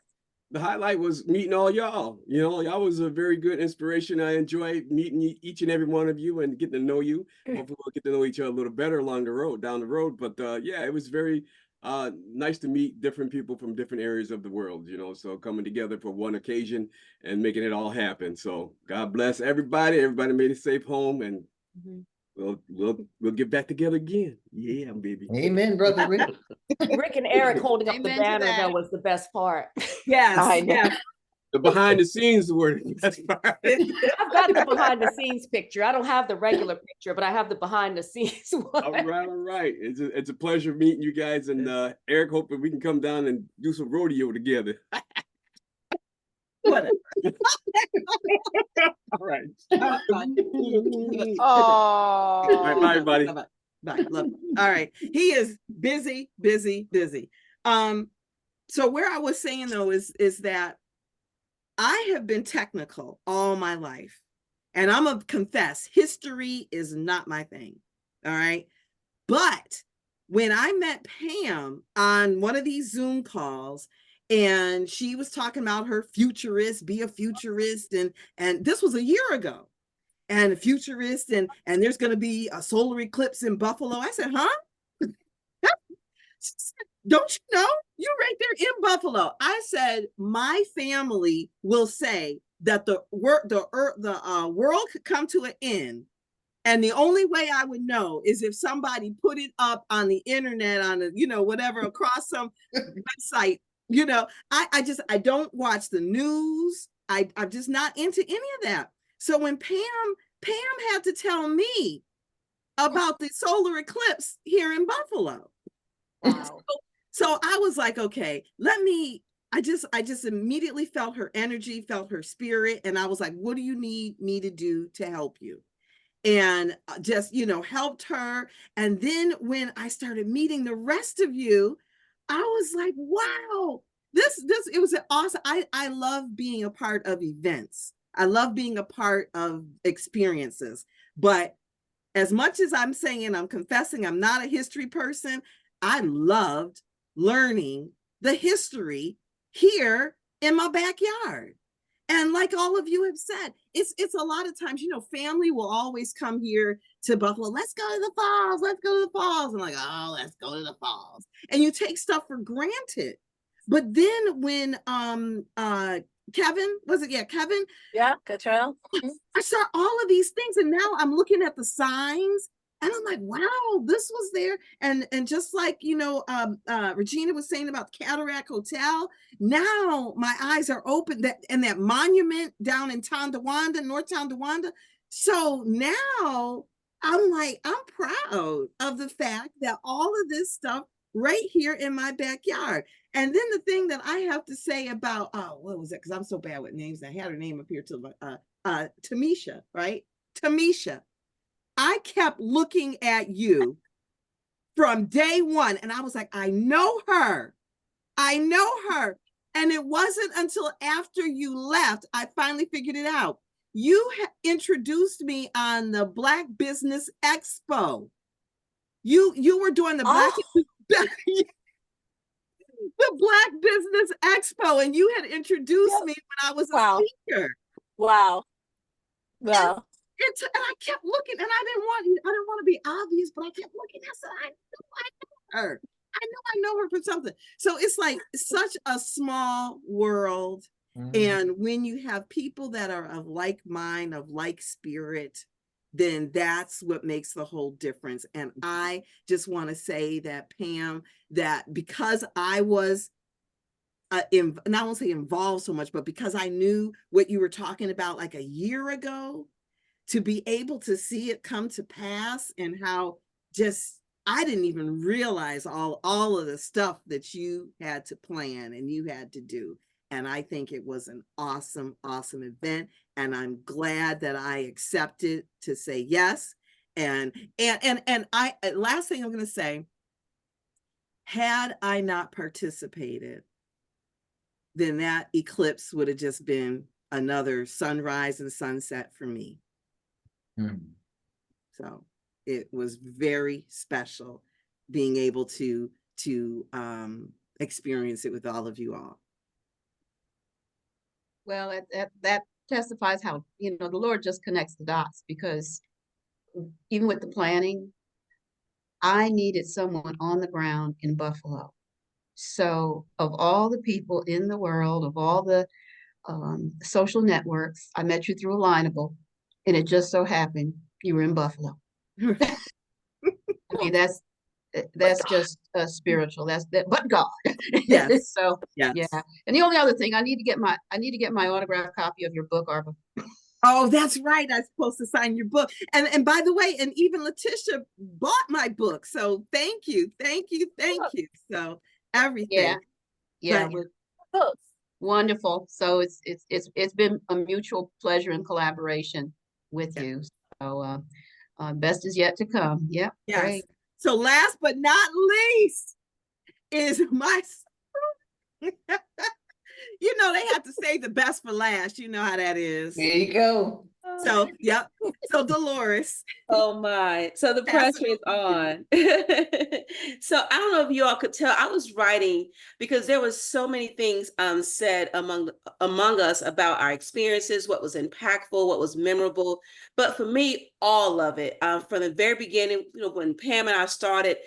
The highlight was meeting all y'all. You know, y'all was a very good inspiration. I enjoyed meeting each and every one of you and getting to know you. Hopefully we'll get to know each other a little better along the road, down the road. But yeah, it was very nice to meet different people from different areas of the world, you know, so coming together for one occasion and making it all happen. So God bless everybody. Everybody made it safe home, and we'll get back together again. Yeah, baby. Amen, Brother Rick. Rick and Eric holding up the Amen to banner, that. though, was the best part. Yes, I know. yes. The behind the scenes were the best part. I've got the behind the scenes picture. I don't have the regular picture, but I have the behind the scenes one. All right. It's a pleasure meeting you guys, and Eric, hoping we can come down and do some rodeo together. Whatever. All right. Oh, Bye, everybody. Bye-bye. Bye. Love you. All right. He is busy. So where I was saying though is that I have been technical all my life. And I'm gonna confess, history is not my thing. All right. But when I met Pam on one of these Zoom calls, and she was talking about her futurist, be a futurist, and this was a year ago, and a futurist, and there's going to be a solar eclipse in Buffalo. I said, huh? Don't you know? You're right there in Buffalo. I said, my family will say that the world could come to an end. And the only way I would know is if somebody put it up on the internet, on a, whatever, across some website. I don't watch the news. I'm just not into any of that. So when Pam had to tell me about the solar eclipse here in Buffalo. Wow. So I was like, okay, I just immediately felt her energy, felt her spirit. And I was like, what do you need me to do to help you? And just, helped her. And then when I started meeting the rest of you, I was like, wow, it was awesome. I love being a part of events. I love being a part of experiences. But as much as I'm saying, I'm confessing, I'm not a history person, I loved learning the history here in my backyard. And like all of you have said, it's a lot of times, family will always come here to Buffalo. Let's go to the falls. Let's go to the falls. I'm like, oh, let's go to the falls. And you take stuff for granted. But then when Kevin, was it? Yeah, Kevin. Yeah, Cottrell. I saw all of these things, and now I'm looking at the signs, and I'm like, wow, this was there. And just like, Regina was saying about Cataract Hotel, now my eyes are open, that monument down in Tonawanda, North Tonawanda. So now I'm like, I'm proud of the fact that all of this stuff right here in my backyard. And then the thing that I have to say about, what was that? Because I'm so bad with names. I had her name up here to Tamisha, right? Tamisha. I kept looking at you from day one, and I was like, I know her. And it wasn't until after you left, I finally figured it out. You introduced me on the Black Business Expo. You were doing the the Black Business Expo, and you had introduced me when I was a speaker. Wow. And I kept looking, and I didn't want to be obvious, but I kept looking. I said, I know her. I know her from something. So it's like such a small world. And when you have people that are of like mind, of like spirit, then that's what makes the whole difference. And I just want to say that, Pam, that because I was and I won't say involved so much, but because I knew what you were talking about like a year ago, to be able to see it come to pass, and how just I didn't even realize all of the stuff that you had to plan and you had to do. And I think it was an awesome, awesome event. And I'm glad that I accepted to say yes. And I, last thing I'm going to say, had I not participated, then that eclipse would have just been another sunrise and sunset for me. So it was very special being able to experience it with all of you all. Well, that testifies how, you know, the Lord just connects the dots, because even with the planning, I needed someone on the ground in Buffalo. So of all the people in the world, of all the social networks, I met you through Alignable, and it just so happened you were in Buffalo. I mean, that's just spiritual. That's that, but God. Yes. So yes. yeah. And the only other thing, I need to get my autographed copy of your book, Arba. Oh, that's right. I'm supposed to sign your book. And by the way, and even Letitia bought my book. So thank you. Thank you. Thank you. So everything. Yeah, But, with books. Wonderful. So it's been a mutual pleasure and collaboration with you. So best is yet to come. Yep. yes. Great. So last but not least is my you know, they have to save the best for last. You know how that is. There you go. So, yep. So Dolores. Oh my. So the pressure is on. So I don't know if you all could tell, I was writing because there was so many things said among us about our experiences, what was impactful, what was memorable. But for me, all of it, from the very beginning, you know, when Pam and I started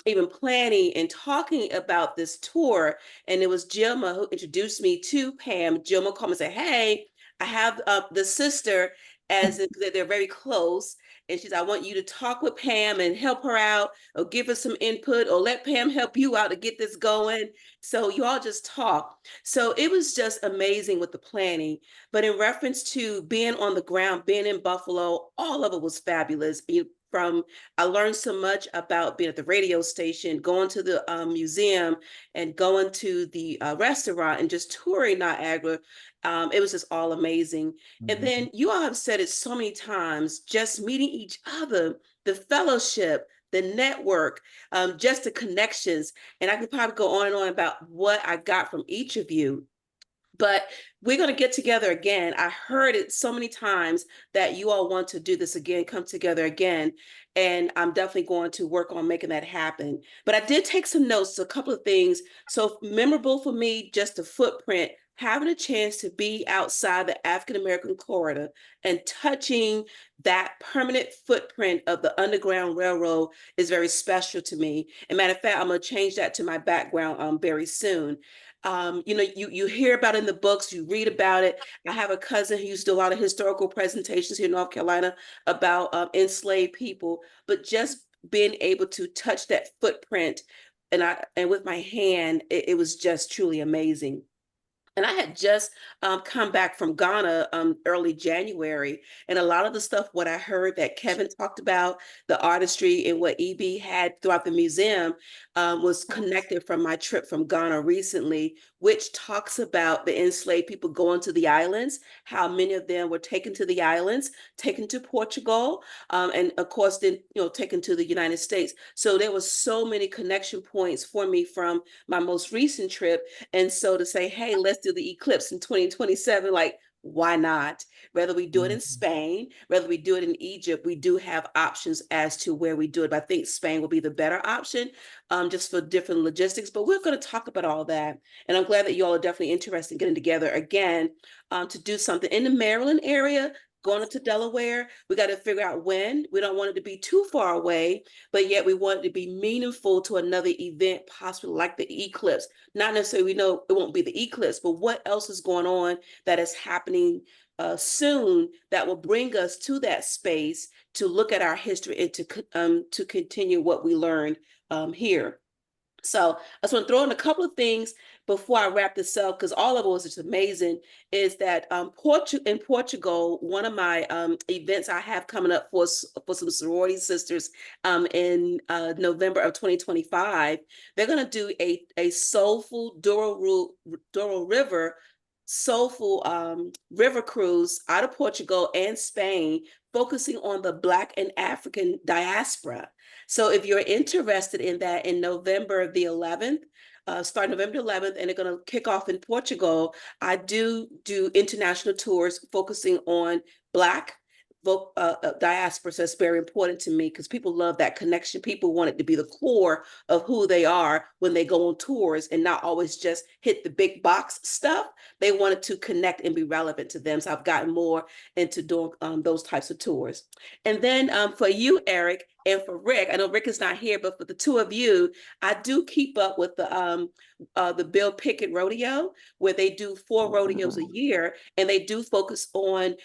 even planning and talking about this tour, and it was Jilma who introduced me to Pam. Jilma called me and said, "Hey, I have the sister, as they're very close. And she's, I want you to talk with Pam and help her out, or give her some input, or let Pam help you out to get this going." So you all just talk. So it was just amazing with the planning. But in reference to being on the ground, being in Buffalo, all of it was fabulous. I learned so much about being at the radio station, going to the museum, and going to the restaurant, and just touring Niagara. It was just all amazing. And then you all have said it so many times, just meeting each other, the fellowship, the network, just the connections. And I could probably go on and on about what I got from each of you. But we're going to get together again. I heard it so many times that you all want to do this again, come together again. And I'm definitely going to work on making that happen. But I did take some notes, a couple of things. So memorable for me, just the footprint, having a chance to be outside the African-American corridor and touching that permanent footprint of the Underground Railroad is very special to me. And matter of fact, I'm going to change that to my background very soon. You know, you hear about it in the books, you read about it. I have a cousin who used to do a lot of historical presentations here in North Carolina about enslaved people, but just being able to touch that footprint and with my hand, it was just truly amazing. And I had just come back from Ghana early January. And a lot of the stuff, what I heard that Kevin talked about, the artistry and what EB had throughout the museum was connected from my trip from Ghana recently, which talks about the enslaved people going to the islands, how many of them were taken to the islands, taken to Portugal, and of course, then, you know, taken to the United States. So there was so many connection points for me from my most recent trip. And so to say, hey, let's do the eclipse in 2027, like, why not? Whether we do it in Spain, whether we do it in Egypt, we do have options as to where we do it. But I think Spain will be the better option, just for different logistics. But we're going to talk about all that. And I'm glad that you all are definitely interested in getting together again to do something in the Maryland area. Going into Delaware, we got to figure out when. We don't want it to be too far away, but yet we want it to be meaningful to another event, possibly like the eclipse. Not necessarily, we know it won't be the eclipse, but what else is going on that is happening soon that will bring us to that space to look at our history and to continue what we learned here. So I just want to throw in a couple of things before I wrap this up, because all of it was just amazing, is that in Portugal, one of my events I have coming up for some sorority sisters in November of 2025, they're going to do a soulful Douro River soulful river cruise out of Portugal and Spain, focusing on the Black and African diaspora. So if you're interested in that, in November the 11th, start November 11th, and they're going to kick off in Portugal. I do international tours focusing on Black diaspora. So it's very important to me because people love that connection. People want it to be the core of who they are when they go on tours and not always just hit the big box stuff. They wanted to connect and be relevant to them. So I've gotten more into doing those types of tours. And then for you, Eric, and for Rick, I know Rick is not here, but for the two of you, I do keep up with the Bill Pickett Rodeo, where they do 4 rodeos a year, and they do focus on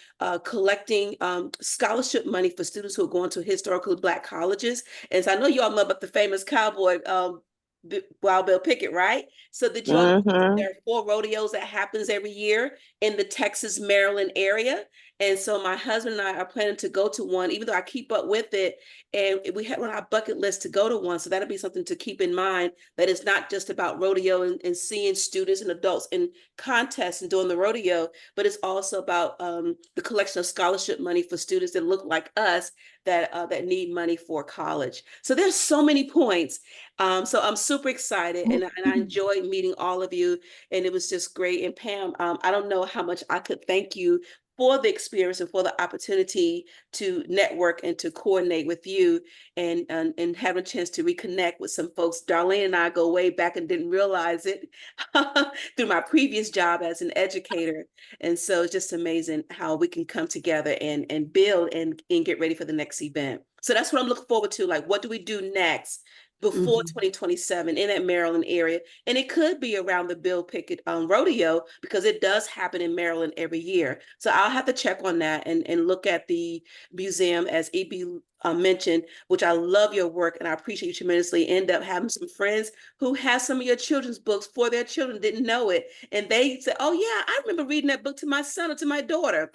collecting scholarship money for students who are going to historically Black colleges. And so I know you all know about the famous cowboy Wild Bill Pickett, right? So did you all know that there are 4 rodeos that happens every year in the Texas, Maryland area? And so my husband and I are planning to go to one, even though I keep up with it. And we have on our bucket list to go to one. So that'll be something to keep in mind, that it's not just about rodeo and seeing students and adults in contests and doing the rodeo, but it's also about the collection of scholarship money for students that look like us that need money for college. So there's so many points. So I'm super excited, and I enjoyed meeting all of you, and it was just great. And Pam, I don't know how much I could thank you for the experience and for the opportunity to network and to coordinate with you, and have a chance to reconnect with some folks. Darlene and I go way back and didn't realize it through my previous job as an educator. And so it's just amazing how we can come together and build and get ready for the next event. So that's what I'm looking forward to. Like, what do we do next before 2027 in that Maryland area? And it could be around the Bill Pickett Rodeo, because it does happen in Maryland every year. So I'll have to check on that and look at the museum, as EB mentioned, which I love your work and I appreciate you tremendously. End up having some friends who have some of your children's books for their children, didn't know it. And they said, oh yeah, I remember reading that book to my son or to my daughter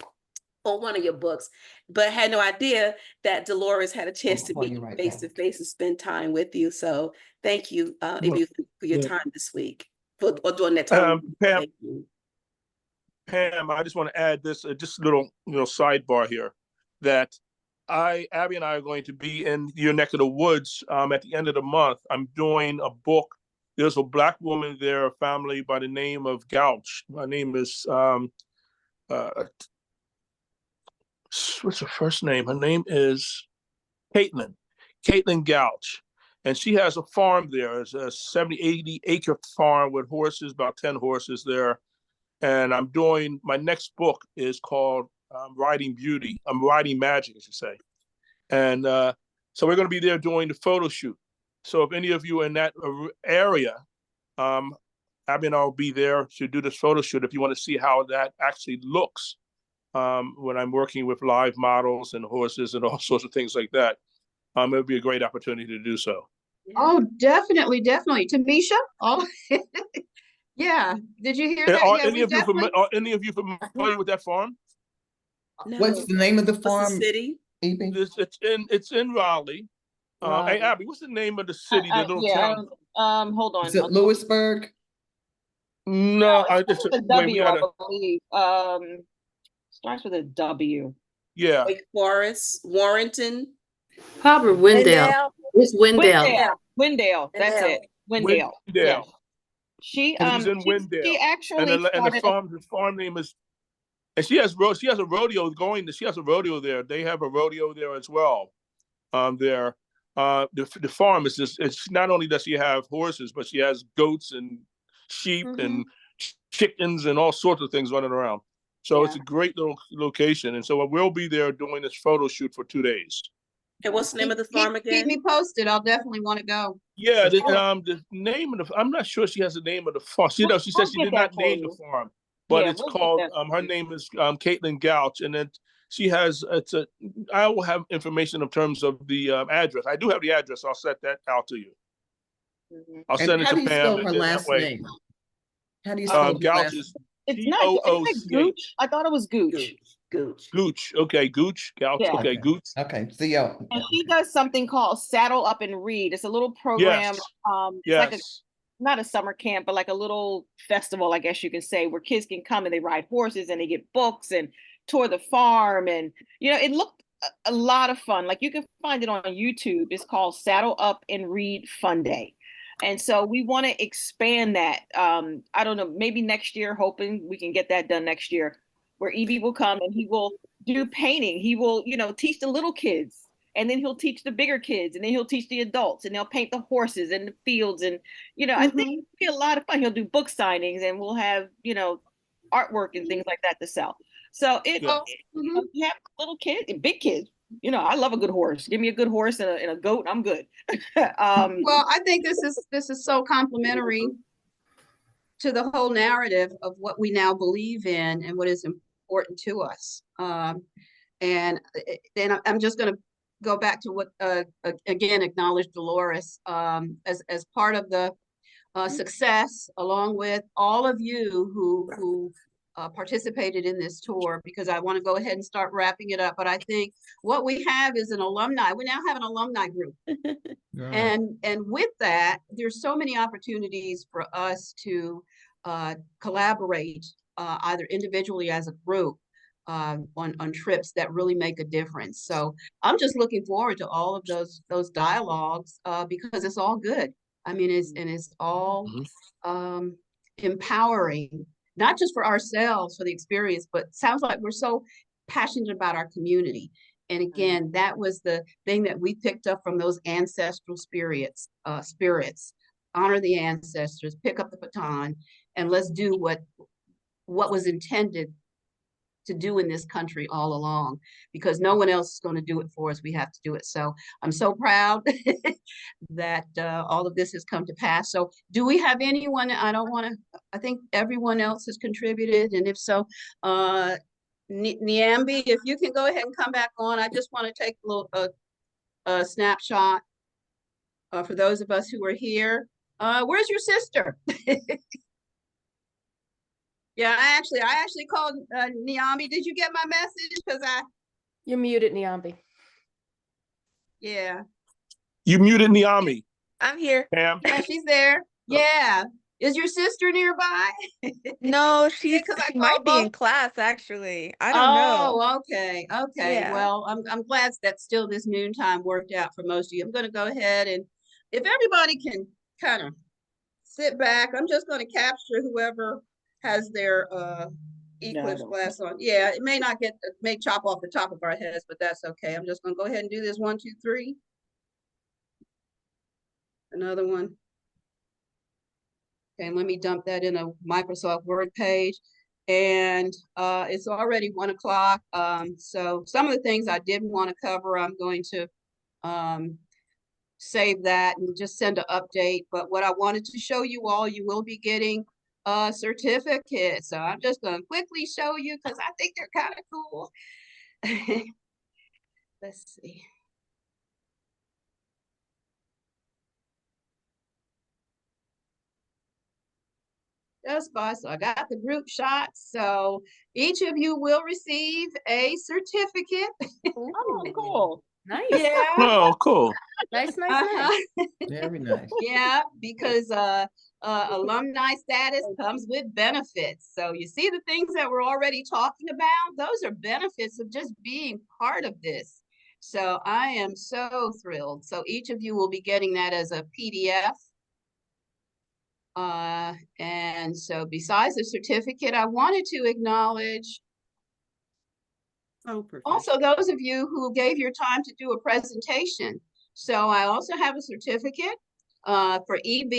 on one of your books, but had no idea that Dolores had a chance to meet you face to face and spend time with you. So thank you, EB, for your time this week, or during that time. Pam, Thank you. Pam, I just want to add this, just a little, sidebar here, that Abby and I are going to be in your neck of the woods at the end of the month. I'm doing a book. There's a Black woman there, a family by the name of Gouch. My name is, what's her first name? Her name is Caitlin Gouch. And she has a farm there. It's a 70, 80 acre farm with horses, about 10 horses there. And I'm doing, my next book is called Writing Beauty. I'm writing magic, I should say. And so we're going to be there doing the photo shoot. So if any of you are in that area, Abby and I will be there to do this photo shoot if you want to see how that actually looks when I'm working with live models and horses and all sorts of things like that. It would be a great opportunity to do so. Oh, definitely, definitely. Tamisha? Oh, yeah. Did you hear And that? are Yeah, any of you definitely. familiar with that farm? No. What's the name of the What's the farm? city? It's in Raleigh. Hey Abby, what's the name of the city? The little town. Hold on. Is it Lewisburg? No, I Starts just with a wait. We W, I gotta. believe. Starts with a W. Yeah. Wake Forest, Warrenton. Probably Wendell. It's Wendell. Wendell. That's it. Wendell. Yeah. She She's in Wendell. she actually and the farm name is, and she has a rodeo going. She has a rodeo there. They have a rodeo there as well. There, the farm is just. It's not only does she have horses, but she has goats and sheep and chickens and all sorts of things running around. So it's a great little location, and so we'll be there doing this photo shoot for 2 days. And what's the name of the farm again? Keep me posted. I'll definitely want to go. Yeah, the name of the, I'm not sure she has the name of the farm. She said she did not name the farm, but it's called, her name is Caitlin Gouch, and then she has, I will have information in terms of the address. I do have the address. I'll set that out to you. I'll send it to Pam. How do you spell her last name? How do you spell Gouch is It's not Gooch. I thought it was Gooch. Gooch. Okay, Gooch. Gouch. Yeah. Okay, Gooch. Okay, so and she does something called Saddle Up and Read. It's a little program. It's like not a summer camp, but like a little festival, I guess you can say, where kids can come and they ride horses and they get books and tour the farm. And, it looked a lot of fun. Like, you can find it on YouTube. It's called Saddle Up and Read Fun Day. And so we want to expand that. I don't know, maybe next year, hoping we can get that done next year, where EB will come and he will do painting. He will, teach the little kids, and then he'll teach the bigger kids, and then he'll teach the adults, and they'll paint the horses and the fields. And, I think it'll be a lot of fun. He'll do book signings, and we'll have, artwork and things like that to sell. So you have little kids and big kids. I love a good horse. Give me a good horse and a goat, I'm good. Well, I think this is so complimentary to the whole narrative of what we now believe in and what is important to us. And I'm just going to go back to what again acknowledge Dolores as part of the success, along with all of you who participated in this tour, because I want to go ahead and start wrapping it up. But I think what we have is an alumni. We now have an alumni group. Right. And with that, there's so many opportunities for us to collaborate either individually as a group on trips that really make a difference. So I'm just looking forward to all of those dialogues because it's all good. I mean, it's all empowering, not just for ourselves, for the experience, but sounds like we're so passionate about our community. And again, that was the thing that we picked up from those ancestral spirits. Honor the ancestors, pick up the baton, and let's do what was intended to do in this country all along, because no one else is going to do it for us. We have to do it. So I'm so proud that all of this has come to pass. So do we have anyone? I think everyone else has contributed. And if so, Niambi, if you can go ahead and come back on. I just want to take a little snapshot for those of us who are here. Where's your sister? Yeah, I actually called Niambi. Did you get my message? Because You're muted, Niambi. Yeah. You muted Niambi. I'm here. Pam. Yeah, she's there. Yeah. Is your sister nearby? No, she might be in both. class actually. I don't know. Oh, okay. Yeah. Well, I'm glad that still this noontime worked out for most of you. I'm going to go ahead, and if everybody can kind of sit back, I'm just going to capture whoever has their Eclipse glass on. Yeah, it may chop off the top of our heads, but that's okay. I'm just going to go ahead and do this 1, 2, 3. Another one. Okay, let me dump that in a Microsoft Word page. And it's already 1 o'clock. So some of the things I didn't want to cover, I'm going to save that and just send an update. But what I wanted to show you all, you will be getting a certificate. So I'm just going to quickly show you because I think they're kind of cool. Let's see. So I got the group shot. So each of you will receive a certificate. Oh, cool. Nice. Yeah. Oh, cool. Nice. Very nice. Yeah, because alumni status comes with benefits. So you see the things that we're already talking about, those are benefits of just being part of this. So I am so thrilled. So each of you will be getting that as a PDF. And so besides the certificate, I wanted to acknowledge also those of you who gave your time to do a presentation. So I also have a certificate for EB,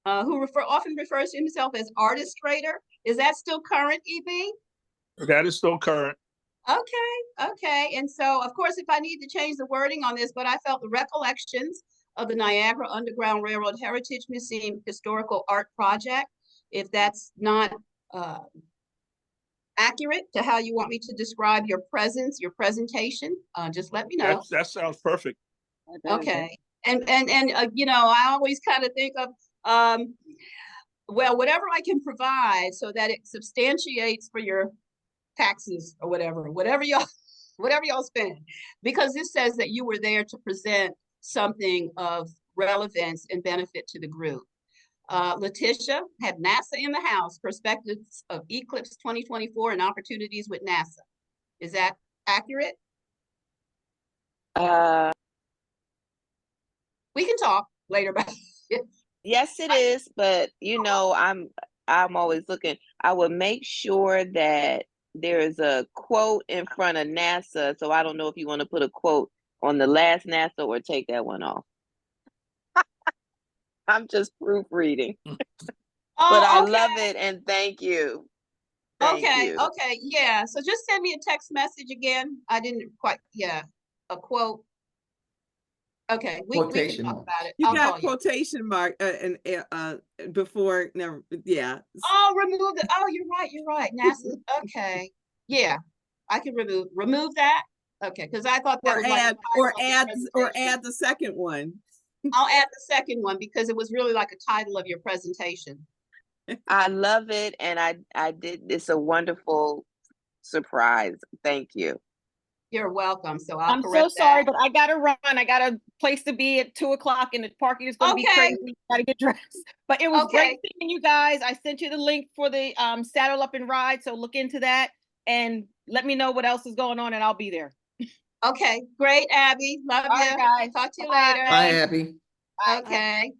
who often refers to himself as artistrator. Is that still current, EB? That is still current. Okay. And so, of course, if I need to change the wording on this, but I felt the recollections of the Niagara Underground Railroad Heritage Museum Historical Art Project, if that's not accurate to how you want me to describe your presence, your presentation, just let me know. That sounds perfect. Okay. And I always kind of think of, well, whatever I can provide so that it substantiates for your taxes or whatever y'all spend, because this says that you were there to present something of relevance and benefit to the group. Letitia had NASA in the house, perspectives of Eclipse 2024 and opportunities with NASA. Is that accurate? We can talk later about it. Yes, it is, but I'm always looking. I would make sure that there's a quote in front of NASA, so I don't know if you want to put a quote on the last NASA or take that one off. I'm just proofreading. But I love it, and thank you. Thank you. Okay, yeah. So just send me a text message again. I didn't quite, yeah, a quote. Okay, we can Quotation talk marks. about it. You I'll got call you. quotation mark and before never, yeah. Oh, remove the, oh, you're right. NASA, okay. Yeah, I can remove that. Okay, because I thought that Or was like add the title of your add the second one. I'll add the second one because it was really like a title of your presentation. I love it, and I did. It's a wonderful surprise. Thank you. You're welcome. So I'm so sorry, but I gotta run. I got a place to be at 2:00, and the parking is going to be crazy. Gotta get dressed. But it was great seeing you guys. I sent you the link for the Saddle Up and Ride, so look into that and let me know what else is going on, and I'll be there. Okay, great, Abby. Love you. Right, guys. Talk to you later. Bye, Abby. Okay.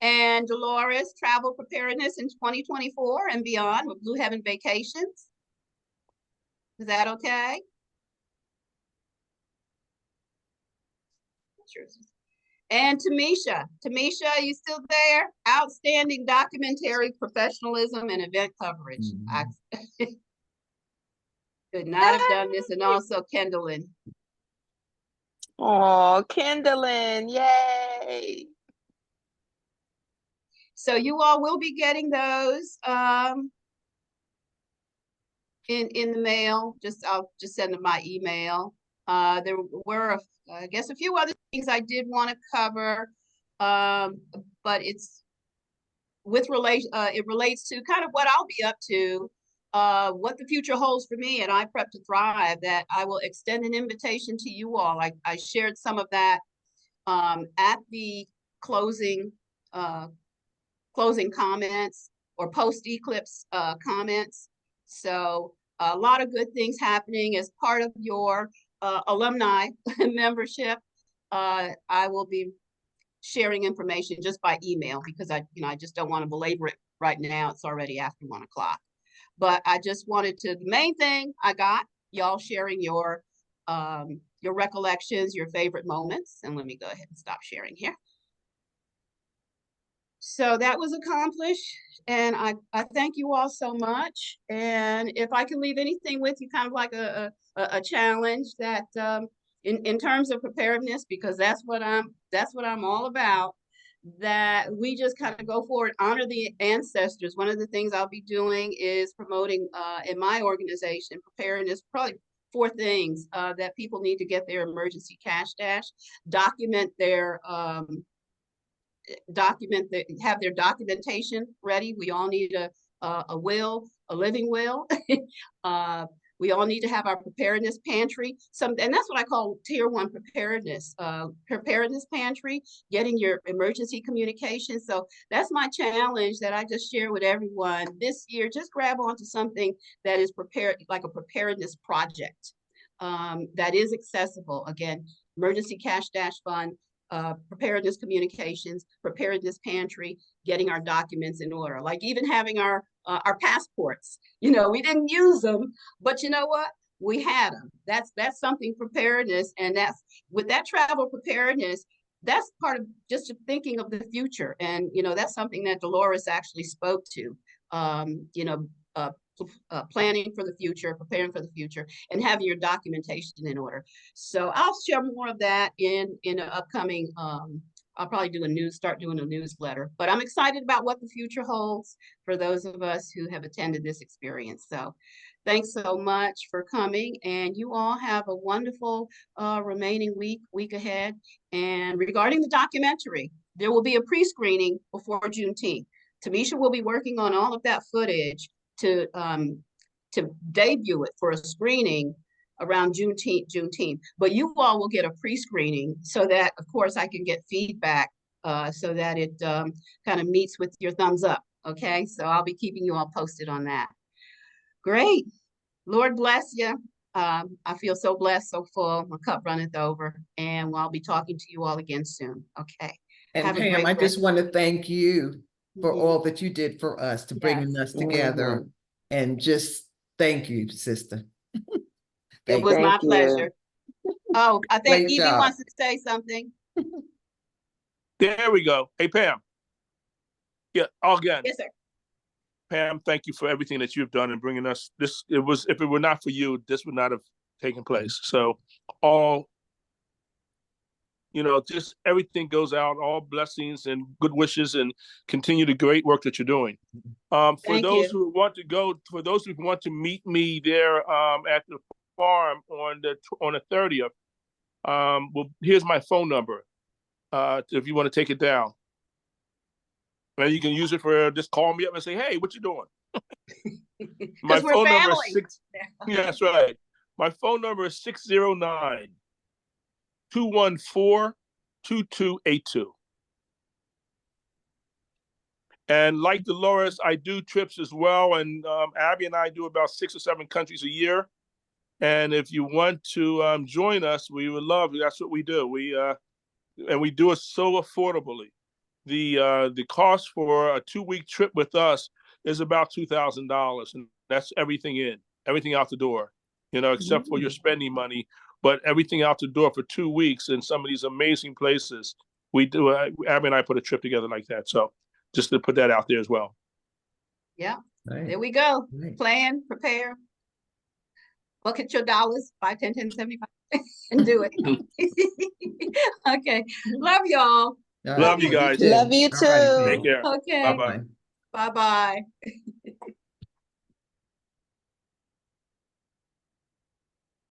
And Dolores, travel preparedness in 2024 and beyond with Blue Heaven Vacations. Is that okay? And Tamisha, you still there? Outstanding documentary professionalism and event coverage. I could not have done this. And also Kendallin. Oh, Kendallin, yay. So you all will be getting those in the mail. I'll just send them my email. There were I guess a few other things I did want to cover, but it's with it relates to kind of what I'll be up to, what the future holds for me, and I Prep to Thrive. That I will extend an invitation to you all. I shared some of that at the closing comments or post Eclipse comments. So a lot of good things happening as part of your alumni membership. I will be sharing information just by email because I just don't want to belabor it right now. It's already after 1 o'clock. But I just wanted to, the main thing I got, y'all sharing your recollections, your favorite moments. And let me go ahead and stop sharing here. So that was accomplished, and I thank you all so much. And if I can leave anything with you, kind of like a challenge that in terms of preparedness, because that's what I'm all about, that we just kind of go forward, honor the ancestors. One of the things I'll be doing is promoting in my organization preparedness, probably 4 things that people need to get their emergency cash dash, document their have their documentation ready. We all need a will, a living will. We all need to have our preparedness pantry. And that's what I call tier 1 preparedness, preparedness pantry, getting your emergency communication. So that's my challenge that I just share with everyone this year. Just grab onto something that is prepared, like a preparedness project that is accessible. Again, emergency cash dash fund, preparedness communications, preparedness pantry, getting our documents in order, like even having our passports. We didn't use them, but you know what? We had them. That's something preparedness, and that's with that travel preparedness. That's part of just thinking of the future, and that's something that Dolores actually spoke to. Planning for the future, preparing for the future, and having your documentation in order. So I'll share more of that in an upcoming, I'll probably start doing a newsletter, but I'm excited about what the future holds for those of us who have attended this experience. So thanks so much for coming, and you all have a wonderful remaining week ahead. And regarding the documentary, there will be a pre-screening before Juneteenth. Tamisha will be working on all of that footage to debut it for a screening around Juneteenth. But you all will get a pre-screening so that, of course, I can get feedback so that it kind of meets with your thumbs up. Okay, so I'll be keeping you all posted on that. Great. Lord bless you. I feel so blessed, so full. My cup runneth over, and I'll be talking to you all again soon. Okay. And Pam, I just want to thank you for all that you did for us, to bringing us together, and just Thank you, sister. It Thank was you. my Thank you. pleasure. Oh, I think Great Evie job. wants to say something. There we go. Hey, Pam. Yeah, again, Yes, sir. Pam, thank you for everything that you've done and bringing us this. It was, if it were not for you, this would not have taken place. So all, just everything goes out, all blessings and good wishes, and continue the great work that you're doing. For Thank those you. who want to go, for those who want to meet me there at the farm on the 30th, well, here's my phone number if you want to take it down. And you can use it for, just call me up and say, hey, what you doing? My Because we're phone number is family. yeah, that's right. My phone number is 609-214-2282. And like Dolores, I do trips as well. And Abby and I do about 6 or 7 countries a year. And if you want to join us, we would love. That's what we do. And we do it so affordably. The cost for a 2-week trip with us is about $2,000, and that's everything out the door, except for your spending money, but everything out the door for 2 weeks in some of these amazing places. We do. Abby and I put a trip together like that, so just to put that out there as well. Yeah, Right. there we go. Right. Plan, prepare. Look at your dollars, 5, 10, 10, 75, and do it. Okay. Love y'all. All right. Love you guys. Love you All right, too. Take care. Okay. Bye-bye. Bye. Bye-bye.